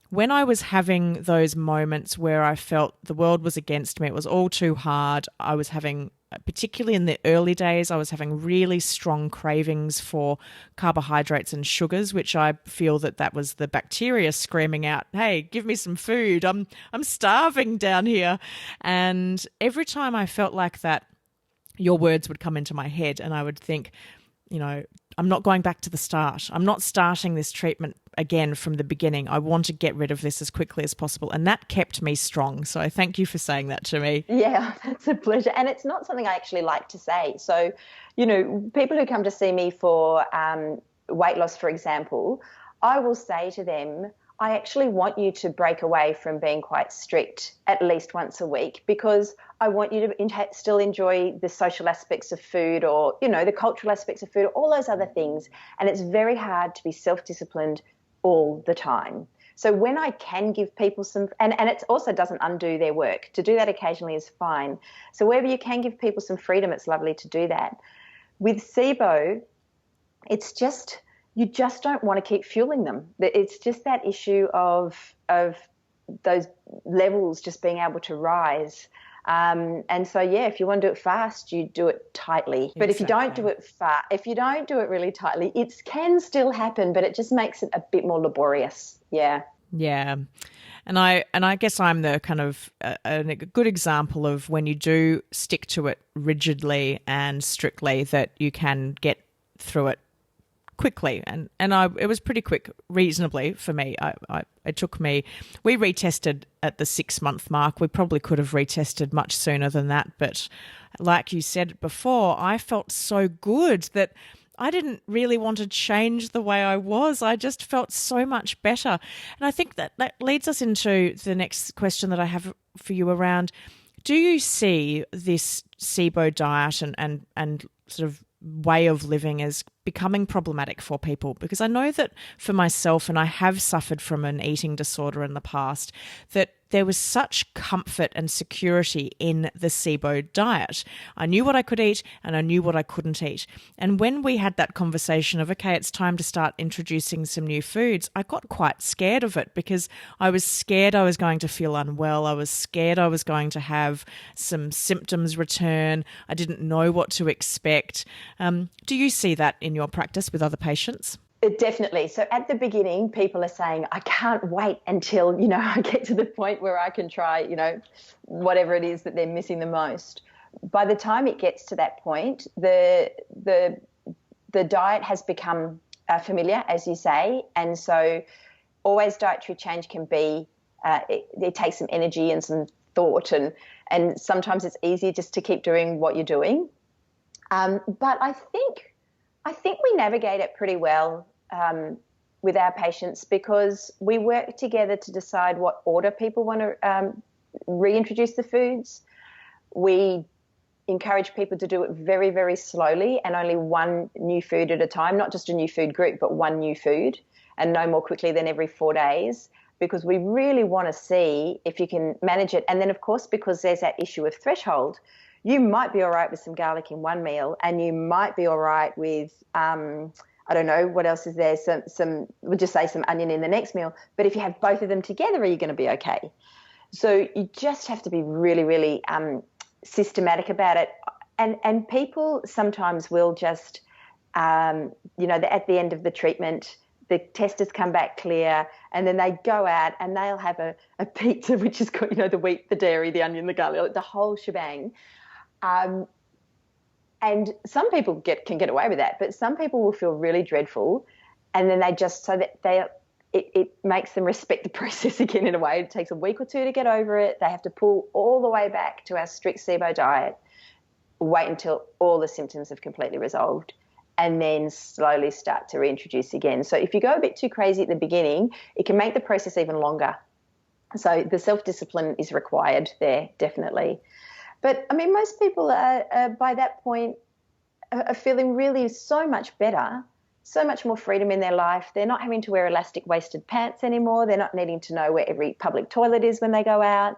when I was having those moments where I felt the world was against me, it was all too hard, I was having, particularly in the early days, I was having really strong cravings for carbohydrates and sugars, which I feel that was the bacteria screaming out, hey, give me some food. I'm starving down here. And every time I felt like that, your words would come into my head and I would think, I'm not going back to the start. I'm not starting this treatment again from the beginning. I want to get rid of this as quickly as possible. And that kept me strong. So I thank you for saying that to me. Yeah, that's a pleasure. And it's not something I actually like to say. So, people who come to see me for weight loss, for example, I will say to them, I actually want you to break away from being quite strict at least once a week, because I want you to still enjoy the social aspects of food, or, the cultural aspects of food, all those other things. And it's very hard to be self-disciplined all the time. So when I can give people some, and it also doesn't undo their work. To do that occasionally is fine. So wherever you can give people some freedom, it's lovely to do that. With SIBO, it's just, you just don't want to keep fueling them. It's just that issue of those levels just being able to rise. And so, if you want to do it fast, you do it tightly. But if you don't do it if you don't do it really tightly, it can still happen, but it just makes it a bit more laborious. Yeah. Yeah. And I guess I'm the kind of a good example of when you do stick to it rigidly and strictly, that you can get through it quickly, and it was pretty quick, reasonably for me. It took me. We retested at the 6-month mark. We probably could have retested much sooner than that, but like you said before, I felt so good that I didn't really want to change the way I was. I just felt so much better, and I think that leads us into the next question that I have for you around: do you see this SIBO diet and sort of way of living as becoming problematic for people? Because I know that for myself, and I have suffered from an eating disorder in the past, that there was such comfort and security in the SIBO diet. I knew what I could eat and I knew what I couldn't eat. And when we had that conversation of, okay, it's time to start introducing some new foods, I got quite scared of it, because I was scared I was going to feel unwell. I was scared I was going to have some symptoms return. I didn't know what to expect. Do you see that in your practice with other patients? Definitely. So at the beginning, people are saying, I can't wait until, I get to the point where I can try, whatever it is that they're missing the most. By the time it gets to that point, the diet has become familiar, as you say. And so always dietary change can be, it takes some energy and some thought, and sometimes it's easier just to keep doing what you're doing. But I think we navigate it pretty well with our patients, because we work together to decide what order people want to reintroduce the foods. We encourage people to do it very, very slowly, and only one new food at a time, not just a new food group, but one new food, and no more quickly than every 4 days, because we really want to see if you can manage it. And then, of course, because there's that issue of threshold, you might be all right with some garlic in one meal, and you might be all right with, I don't know, what else is there? We'll just say some onion in the next meal. But if you have both of them together, are you going to be okay? So you just have to be really, really systematic about it. And people sometimes will just, at the end of the treatment, the test has come back clear, and then they go out and they'll have a pizza, which is got, the wheat, the dairy, the onion, the garlic, the whole shebang. And some people can get away with that, but some people will feel really dreadful, and then it makes them respect the process again in a way. It takes a week or two to get over it. They have to pull all the way back to our strict SIBO diet, wait until all the symptoms have completely resolved, and then slowly start to reintroduce again. So if you go a bit too crazy at the beginning, it can make the process even longer. So the self-discipline is required there, definitely. But, I mean, most people are by that point are feeling really so much better, so much more freedom in their life. They're not having to wear elastic waisted pants anymore. They're not needing to know where every public toilet is when they go out.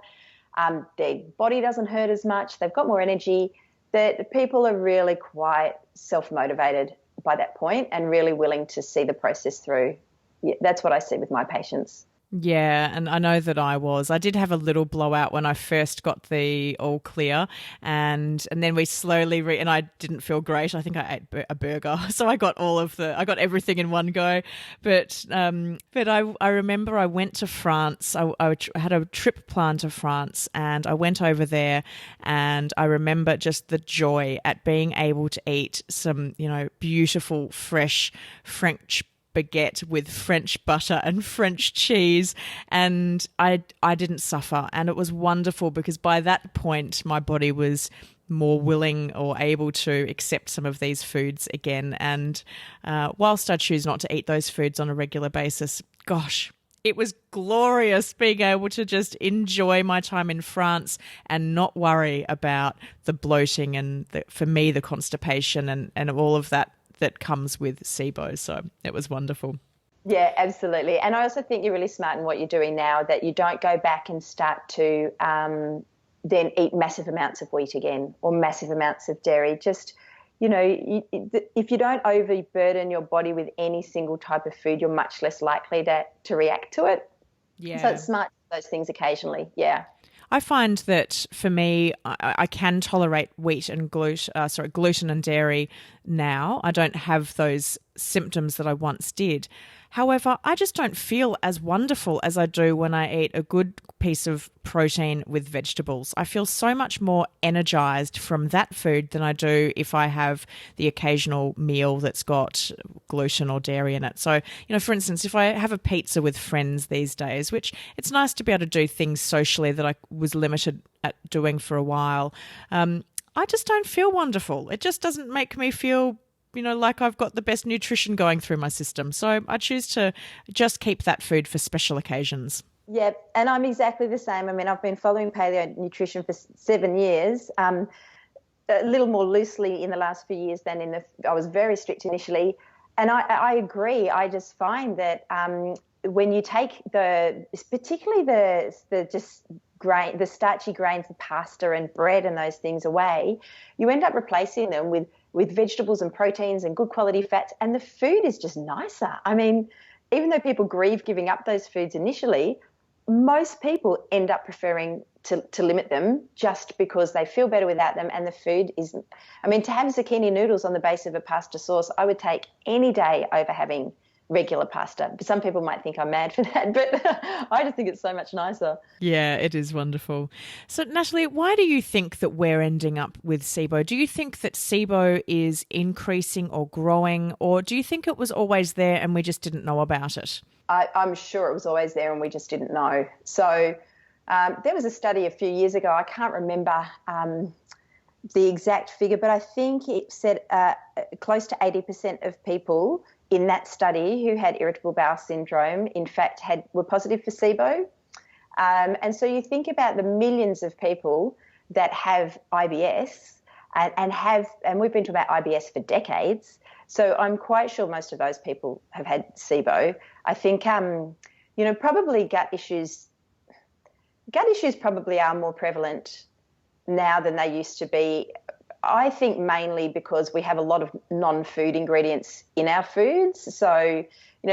Their body doesn't hurt as much. They've got more energy. The people are really quite self-motivated by that point and really willing to see the process through. Yeah, that's what I see with my patients. Yeah, and I know that I did have a little blowout when I first got the all clear, and then we slowly and I didn't feel great. I think I ate a burger, so I got everything in one go. But I remember I went to France. I had a trip planned to France, and I went over there, and I remember just the joy at being able to eat some, beautiful fresh French baguette with French butter and French cheese, and I didn't suffer, and it was wonderful because by that point my body was more willing or able to accept some of these foods again. And whilst I choose not to eat those foods on a regular basis, gosh, it was glorious being able to just enjoy my time in France and not worry about the bloating and for me the constipation and all of that comes with SIBO. So it was wonderful. Yeah, absolutely. And I also think you're really smart in what you're doing now, that you don't go back and start to then eat massive amounts of wheat again or massive amounts of dairy. Just, if you don't overburden your body with any single type of food, you're much less likely to react to it. Yeah. So it's smart to do those things occasionally. Yeah. I find that for me, I can tolerate wheat and gluten and dairy now. I don't have those symptoms that I once did. However, I just don't feel as wonderful as I do when I eat a good piece of protein with vegetables. I feel so much more energized from that food than I do if I have the occasional meal that's got gluten or dairy in it. So, for instance, if I have a pizza with friends these days, which it's nice to be able to do things socially that I was limited at doing for a while, I just don't feel wonderful. It just doesn't make me feel like I've got the best nutrition going through my system. So I choose to just keep that food for special occasions. Yeah, and I'm exactly the same. I mean, I've been following paleo nutrition for 7 years, a little more loosely in the last few years than I was very strict initially. And I agree. I just find that when you take particularly the starchy grains, the pasta and bread and those things away, you end up replacing them with vegetables and proteins and good quality fats, and the food is just nicer. I mean, even though people grieve giving up those foods initially, most people end up preferring to limit them just because they feel better without them, and the food is, to have zucchini noodles on the base of a pasta sauce, I would take any day over having regular pasta. Some people might think I'm mad for that, but I just think it's so much nicer. Yeah, it is wonderful. So, Natalie, why do you think that we're ending up with SIBO? Do you think that SIBO is increasing or growing, or do you think it was always there and we just didn't know about it? I'm sure it was always there and we just didn't know. So there was a study a few years ago, I can't remember the exact figure, but I think it said close to 80% of people in that study who had irritable bowel syndrome, in fact, were positive for SIBO. And so you think about the millions of people that have IBS and we've been talking about IBS for decades. So I'm quite sure most of those people have had SIBO. I think, probably gut issues probably are more prevalent now than they used to be. I think mainly because we have a lot of non-food ingredients in our foods. So,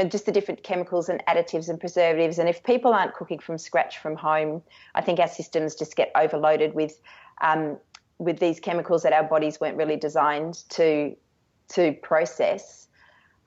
just the different chemicals and additives and preservatives. And if people aren't cooking from scratch from home, I think our systems just get overloaded with with these chemicals that our bodies weren't really designed to process.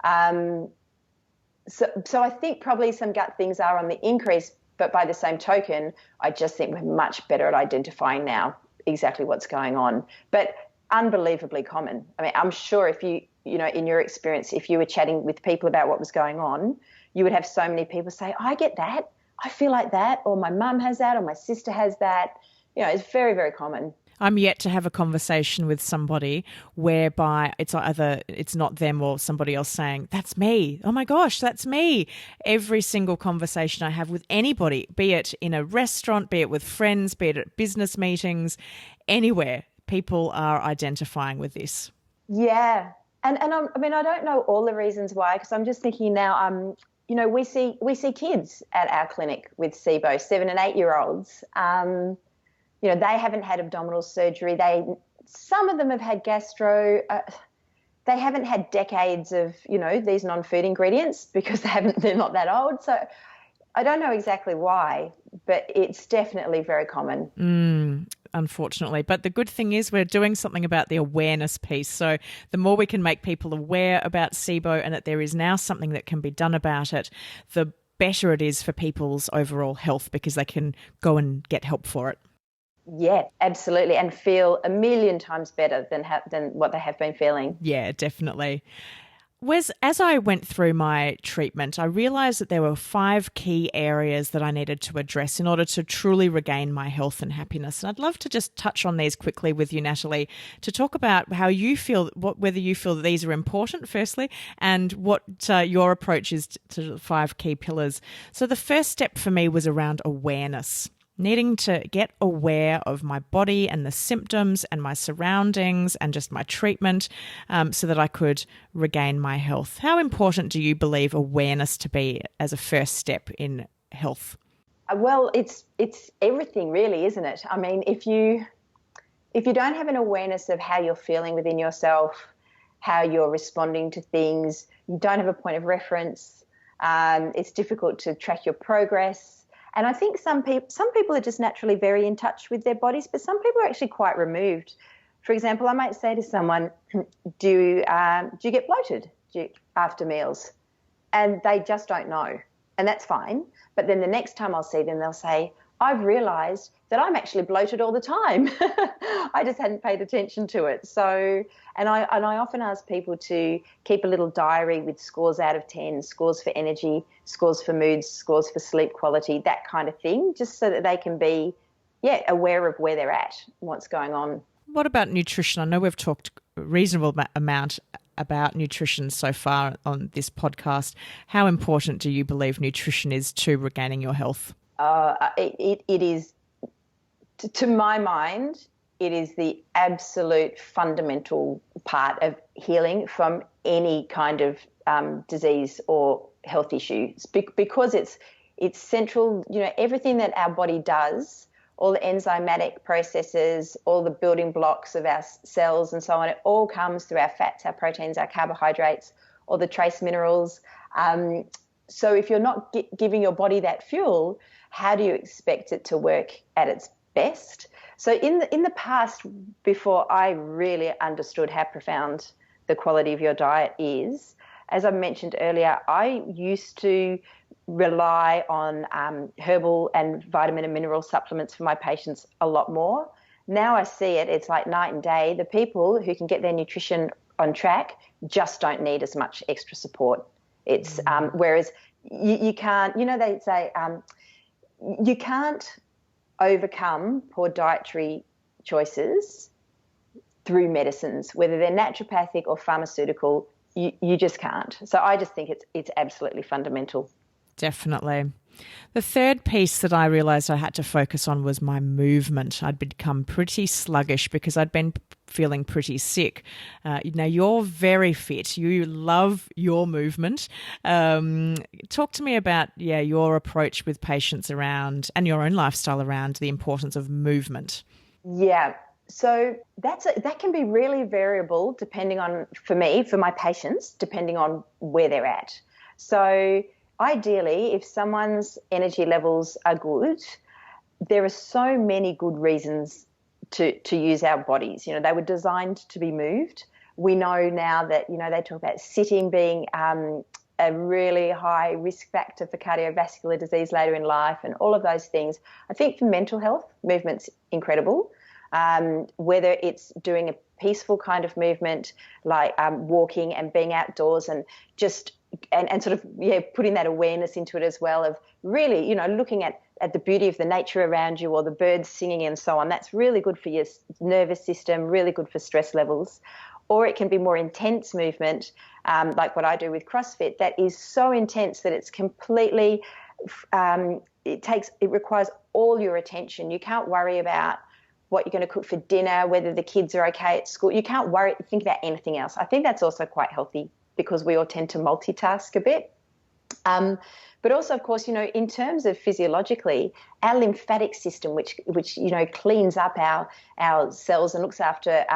So I think probably some gut things are on the increase, but by the same token, I just think we're much better at identifying now exactly what's going on. But unbelievably common. I mean, I'm sure if you know, in your experience, if you were chatting with people about what was going on, you would have so many people say, I get that, I feel like that, or my mum has that, or my sister has that. You know, it's very, very common. I'm yet to have a conversation with somebody whereby it's either it's not them or somebody else saying, that's me. Oh my gosh, that's me. Every single conversation I have with anybody, be it in a restaurant, be it with friends, be it at business meetings, anywhere, people are identifying with this. Yeah. And I mean, I don't know all the reasons why, because I'm just thinking now, you know, we see kids at our clinic with SIBO, 7- and 8-year-olds. You know, they haven't had abdominal surgery. Some of them have had gastro. They haven't had decades of, you know, these non-food ingredients because they're not that old. So I don't know exactly why, but it's definitely very common. Unfortunately. But the good thing is we're doing something about the awareness piece. So the more we can make people aware about SIBO and that there is now something that can be done about it, the better it is for people's overall health because they can go and get help for it. Yeah, absolutely, and feel a million times better than what they have been feeling. Yeah, definitely. Wes, as I went through my treatment, I realised that there were 5 key areas that I needed to address in order to truly regain my health and happiness. And I'd love to just touch on these quickly with you, Natalie, to talk about how you feel, whether you feel that these are important, firstly, and what your approach is to the 5 key pillars. So the first step for me was around awareness. Needing to get aware of my body and the symptoms and my surroundings and just my treatment so that I could regain my health. How important do you believe awareness to be as a first step in health? Well, it's everything really, isn't it? I mean, if you don't have an awareness of how you're feeling within yourself, how you're responding to things, you don't have a point of reference, it's difficult to track your progress. And I think some people are just naturally very in touch with their bodies, but some people are actually quite removed. For example, I might say to someone, do you get bloated after meals? And they just don't know. And that's fine. But then the next time I'll see them, they'll say, I've realised that I'm actually bloated all the time. I just hadn't paid attention to it. So, and I often ask people to keep a little diary with scores out of 10, scores for energy, scores for moods, scores for sleep quality, that kind of thing, just so that they can be, aware of where they're at, what's going on. What about nutrition? I know we've talked a reasonable amount about nutrition so far on this podcast. How important do you believe nutrition is to regaining your health? It is, to my mind, it is the absolute fundamental part of healing from any kind of disease or health issue, because it's central. You know, everything that our body does, all the enzymatic processes, all the building blocks of our cells and so on, it all comes through our fats, our proteins, our carbohydrates, all the trace minerals. So if you're not giving your body that fuel, how do you expect it to work at its best? So in the past, before I really understood how profound the quality of your diet is, as I mentioned earlier, I used to rely on herbal and vitamin and mineral supplements for my patients a lot more. Now I see it's like night and day. The people who can get their nutrition on track just don't need as much extra support. It's whereas you can't, you know, they say you can't overcome poor dietary choices through medicines, whether they're naturopathic or pharmaceutical. You just can't. So I just think it's absolutely fundamental. Definitely. The third piece that I realised I had to focus on was my movement. I'd become pretty sluggish because I'd been feeling pretty sick. Now, you're very fit. You love your movement. Talk to me about, your approach with patients around and your own lifestyle around the importance of movement. Yeah. So that can be really variable depending on, for my patients, depending on where they're at. So ideally, if someone's energy levels are good, there are so many good reasons to use our bodies. You know, they were designed to be moved. We know now that, you know, they talk about sitting being a really high risk factor for cardiovascular disease later in life and all of those things. I think for mental health, movement's incredible. Whether it's doing a peaceful kind of movement like walking and being outdoors and just and sort of putting that awareness into it as well, of really, you know, looking at the beauty of the nature around you or the birds singing and so on. That's really good for your nervous system, really good for stress levels. Or it can be more intense movement, like what I do with CrossFit, that is so intense that it's completely, it requires all your attention. You can't worry about what you're going to cook for dinner, whether the kids are okay at school. You can't think about anything else. I think that's also quite healthy because we all tend to multitask a bit. But also, of course, you know, in terms of physiologically, our lymphatic system, which you know, cleans up our cells and looks after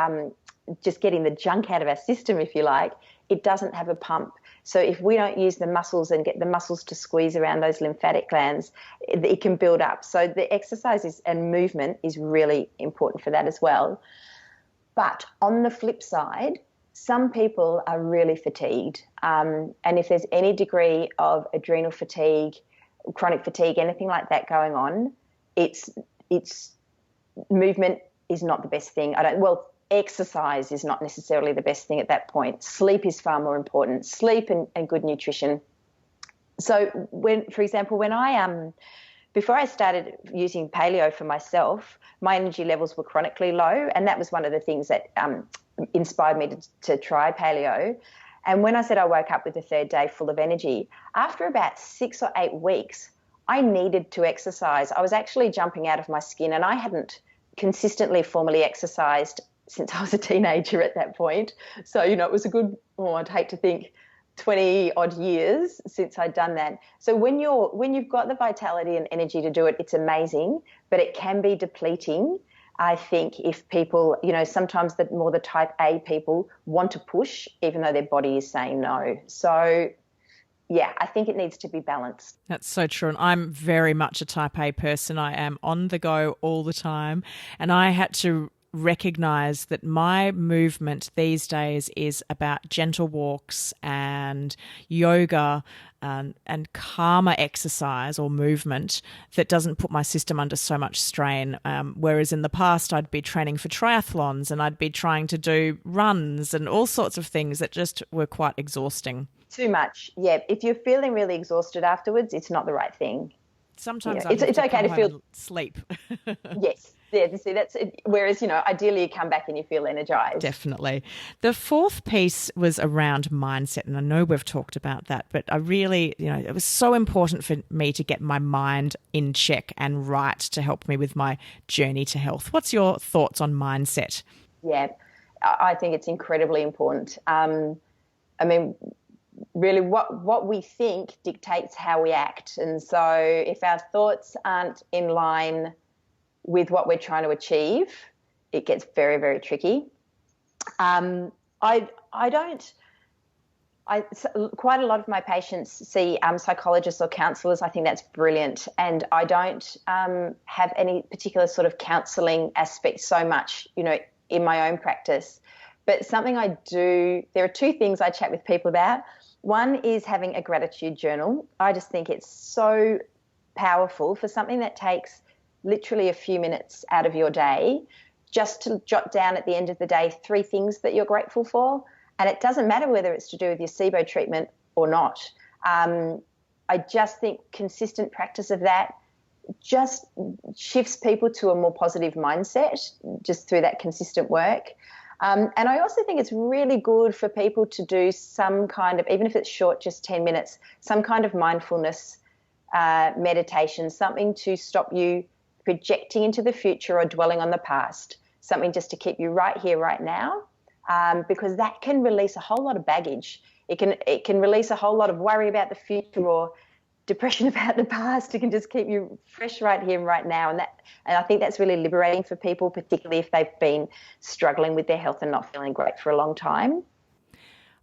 just getting the junk out of our system, if you like, it doesn't have a pump. So if we don't use the muscles and get the muscles to squeeze around those lymphatic glands, it can build up. So the exercise and movement is really important for that as well. But on the flip side, some people are really fatigued. And if there's any degree of adrenal fatigue, chronic fatigue, anything like that going on, it's movement is not the best thing. Exercise is not necessarily the best thing at that point. Sleep is far more important. Sleep and good nutrition. So for example, when before I started using paleo for myself, my energy levels were chronically low, and that was one of the things that inspired me to try paleo. And when I said I woke up with the third day full of energy, after about 6 or 8 weeks, I needed to exercise. I was actually jumping out of my skin, and I hadn't consistently formally exercised since I was a teenager at that point. So, you know, it was a good, I'd hate to think, 20 odd years since I'd done that. So when you've got the vitality and energy to do it, it's amazing, but it can be depleting. I think if people, you know, sometimes the type A people want to push even though their body is saying no. So yeah, I think it needs to be balanced. That's so true. And I'm very much a type A person. I am on the go all the time. And I had to recognize that my movement these days is about gentle walks and yoga and calmer exercise or movement that doesn't put my system under so much strain. Whereas in the past, I'd be training for triathlons and I'd be trying to do runs and all sorts of things that just were quite exhausting. Too much. Yeah. If you're feeling really exhausted afterwards, it's not the right thing. Sometimes it's okay to feel sleep. Yes. Yeah, see, that's it. Whereas, you know, ideally you come back and you feel energized. Definitely. The fourth piece was around mindset, and I know we've talked about that, but I really, you know, it was so important for me to get my mind in check and right to help me with my journey to health. What's your thoughts on mindset? Yeah, I think it's incredibly important. I mean, really what we think dictates how we act. And so if our thoughts aren't in line with what we're trying to achieve, it gets very, very tricky. Quite a lot of my patients see psychologists or counsellors. I think that's brilliant. And I don't have any particular sort of counselling aspect so much, you know, in my own practice. But something I do, there are two things I chat with people about. One is having a gratitude journal. I just think it's so powerful for something that takes literally a few minutes out of your day, just to jot down at the end of the day 3 things that you're grateful for. And it doesn't matter whether it's to do with your SIBO treatment or not. I just think consistent practice of that just shifts people to a more positive mindset just through that consistent work. And I also think it's really good for people to do some kind of, even if it's short, just 10 minutes, some kind of mindfulness meditation, something to stop you projecting into the future or dwelling on the past, something just to keep you right here, right now, because that can release a whole lot of baggage. It can release a whole lot of worry about the future or depression about the past. It can just keep you fresh right here and right now. And I think that's really liberating for people, particularly if they've been struggling with their health and not feeling great for a long time.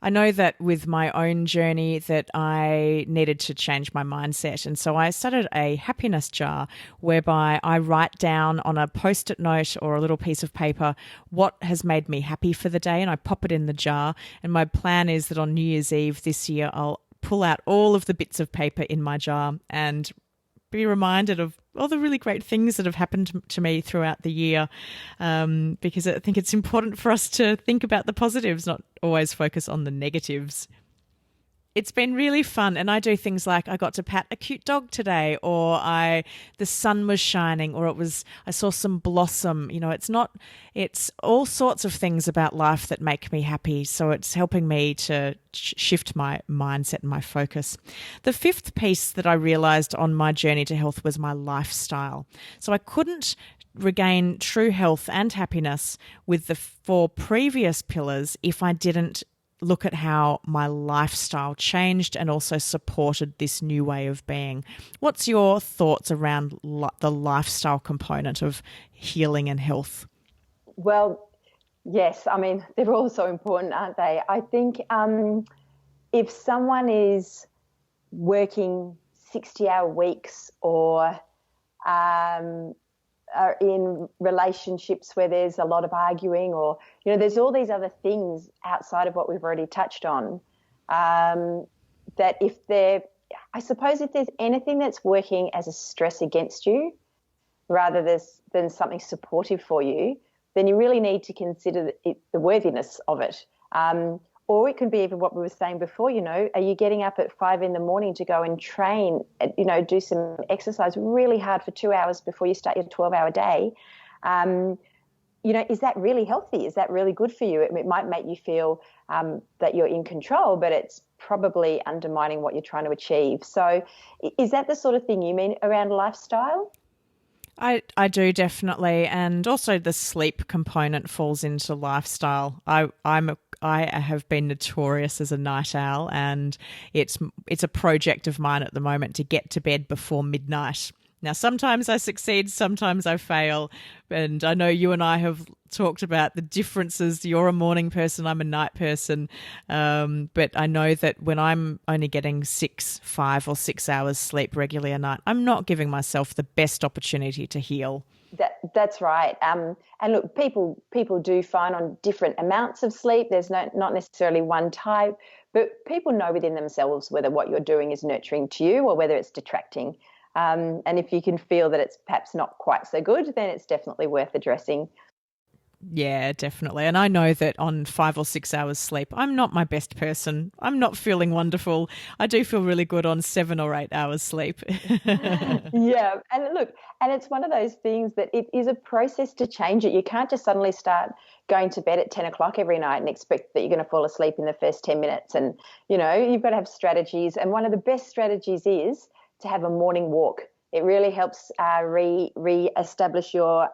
I know that with my own journey that I needed to change my mindset. And so I started a happiness jar whereby I write down on a Post-it note or a little piece of paper what has made me happy for the day, and I pop it in the jar. And my plan is that on New Year's Eve this year, I'll pull out all of the bits of paper in my jar and be reminded of all the really great things that have happened to me throughout the year, because I think it's important for us to think about the positives, not always focus on the negatives. It's been really fun, and I do things like I got to pat a cute dog today, or the sun was shining, or I saw some blossom. It's all sorts of things about life that make me happy. So it's helping me to shift my mindset and my focus. The fifth piece that I realized on my journey to health was my lifestyle. So I couldn't regain true health and happiness with the 4 previous pillars if I didn't look at how my lifestyle changed and also supported this new way of being. What's your thoughts around the lifestyle component of healing and health? Well, yes, I mean, they're all so important, aren't they? I think if someone is working 60-hour weeks or are in relationships where there's a lot of arguing, or there's all these other things outside of what we've already touched on, that if there's anything that's working as a stress against you rather than something supportive for you, then you really need to consider the worthiness of it. Or it can be even what we were saying before, are you getting up at 5 a.m. to go and train, do some exercise really hard for 2 hours before you start your 12-hour day? Is that really healthy? Is that really good for you? It might make you feel that you're in control, but it's probably undermining what you're trying to achieve. So is that the sort of thing you mean around lifestyle? I do, definitely, and also the sleep component falls into lifestyle. I have been notorious as a night owl, and it's a project of mine at the moment to get to bed before midnight. Now, sometimes I succeed, sometimes I fail, and I know you and I have talked about the differences. You're a morning person, I'm a night person, but I know that when I'm only getting 5 or 6 hours sleep regularly a night, I'm not giving myself the best opportunity to heal. That's right. And look, people do fine on different amounts of sleep. There's not necessarily one type, but people know within themselves whether what you're doing is nurturing to you or whether it's detracting. And if you can feel that it's perhaps not quite so good, then it's definitely worth addressing. Yeah, definitely. And I know that on 5 or 6 hours sleep, I'm not my best person. I'm not feeling wonderful. I do feel really good on 7 or 8 hours sleep. Yeah. And look, and it's one of those things that it is a process to change it. You can't just suddenly start going to bed at 10 o'clock every night and expect that you're going to fall asleep in the first 10 minutes. And, you've got to have strategies. And one of the best strategies is to have a morning walk. It really helps re-establish your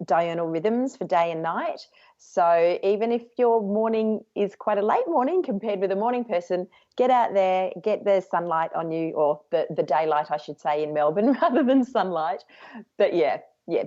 diurnal rhythms for day and night. So even if your morning is quite a late morning compared with a morning person, get out there, get the sunlight on you, or the daylight, I should say, in Melbourne rather than sunlight. But yeah,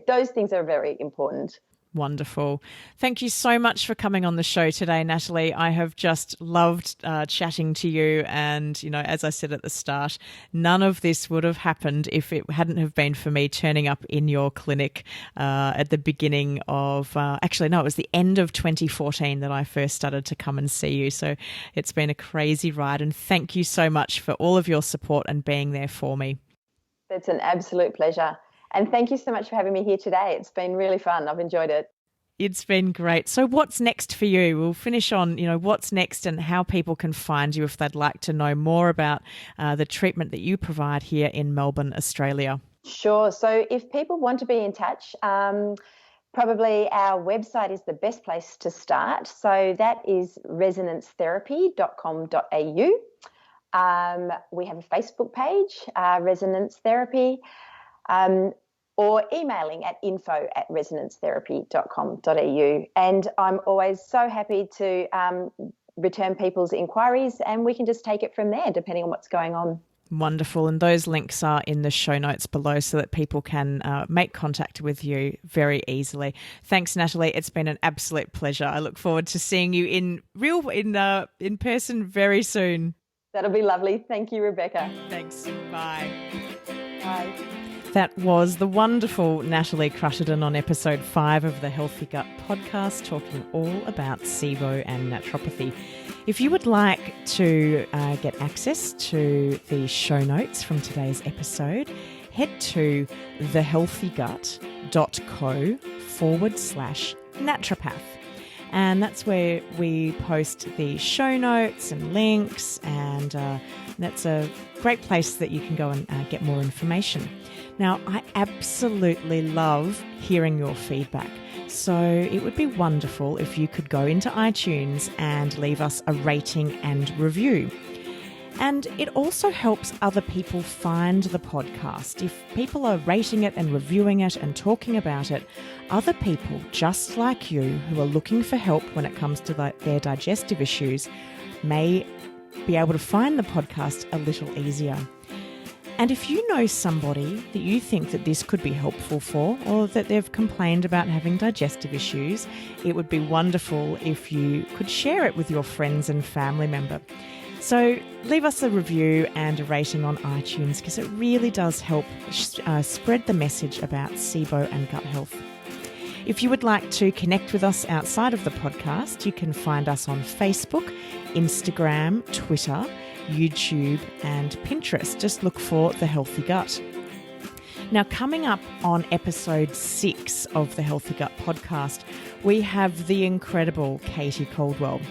those things are very important. Wonderful. Thank you so much for coming on the show today, Natalie. I have just loved chatting to you. And, as I said at the start, none of this would have happened if it hadn't have been for me turning up in your clinic at the beginning of, it was the end of 2014 that I first started to come and see you. So it's been a crazy ride. And thank you so much for all of your support and being there for me. It's an absolute pleasure. And thank you so much for having me here today. It's been really fun. I've enjoyed it. It's been great. So what's next for you? We'll finish on, what's next and how people can find you if they'd like to know more about the treatment that you provide here in Melbourne, Australia. Sure. So if people want to be in touch, probably our website is the best place to start. So that is resonancetherapy.com.au. We have a Facebook page, Resonance Therapy. Or emailing at info@resonancetherapy.com.au. And I'm always so happy to return people's inquiries, and we can just take it from there depending on what's going on. Wonderful. And those links are in the show notes below so that people can make contact with you very easily. Thanks, Natalie. It's been an absolute pleasure. I look forward to seeing you in person very soon. That'll be lovely. Thank you, Rebecca. Thanks. Bye. Bye. That was the wonderful Natalie Cruttenden on episode 5 of the Healthy Gut podcast, talking all about SIBO and naturopathy. If you would like to get access to the show notes from today's episode, head to thehealthygut.co/naturopath. And that's where we post the show notes and links, and that's a great place that you can go and get more information. Now, I absolutely love hearing your feedback, so it would be wonderful if you could go into iTunes and leave us a rating and review. And it also helps other people find the podcast. If people are rating it and reviewing it and talking about it, other people just like you who are looking for help when it comes to their digestive issues may be able to find the podcast a little easier. And if you know somebody that you think that this could be helpful for, or that they've complained about having digestive issues, it would be wonderful if you could share it with your friends and family member. So leave us a review and a rating on iTunes, because it really does help spread the message about SIBO and gut health. If you would like to connect with us outside of the podcast, you can find us on Facebook, Instagram, Twitter, YouTube and Pinterest. Just look for The Healthy Gut. Now, coming up on episode 6 of the Healthy Gut podcast, we have the incredible Katie Caldwell.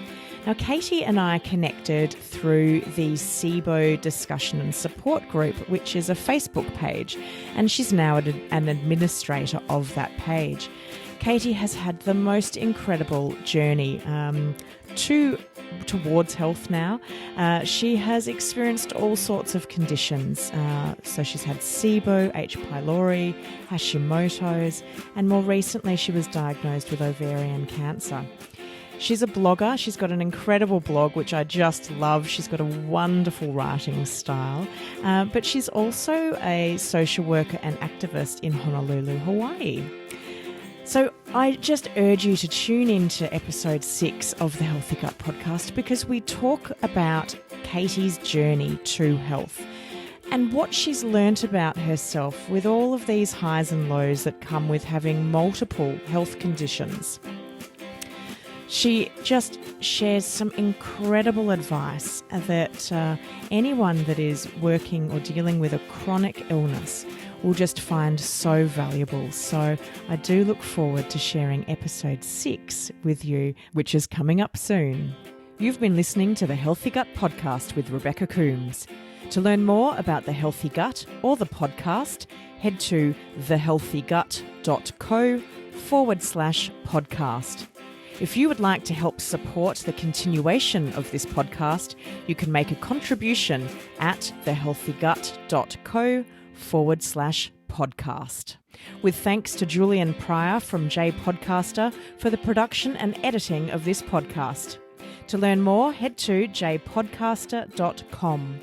Now, Katie and I connected through the SIBO discussion and support group, which is a Facebook page, and she's now an administrator of that page. Katie has had the most incredible journey towards health now. She has experienced all sorts of conditions. So she's had SIBO, H. pylori, Hashimoto's, and more recently she was diagnosed with ovarian cancer. She's a blogger. She's got an incredible blog, which I just love. She's got a wonderful writing style. But she's also a social worker and activist in Honolulu, Hawaii. So I just urge you to tune in to episode 6 of the Healthy Gut podcast, because we talk about Katie's journey to health and what she's learnt about herself with all of these highs and lows that come with having multiple health conditions. She just shares some incredible advice that anyone that is working or dealing with a chronic illness will just find so valuable. So I do look forward to sharing episode 6 with you, which is coming up soon. You've been listening to the Healthy Gut podcast with Rebecca Coombs. To learn more about the Healthy Gut or the podcast, head to thehealthygut.co/podcast. If you would like to help support the continuation of this podcast, you can make a contribution at thehealthygut.co/podcast. With thanks to Julian Pryor from J Podcaster for the production and editing of this podcast. To learn more, head to jpodcaster.com.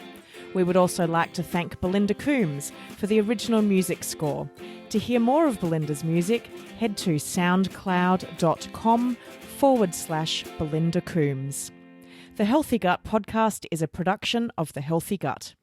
We would also like to thank Belinda Coombs for the original music score. To hear more of Belinda's music, head to soundcloud.com/Belinda Coombs. The Healthy Gut podcast is a production of The Healthy Gut.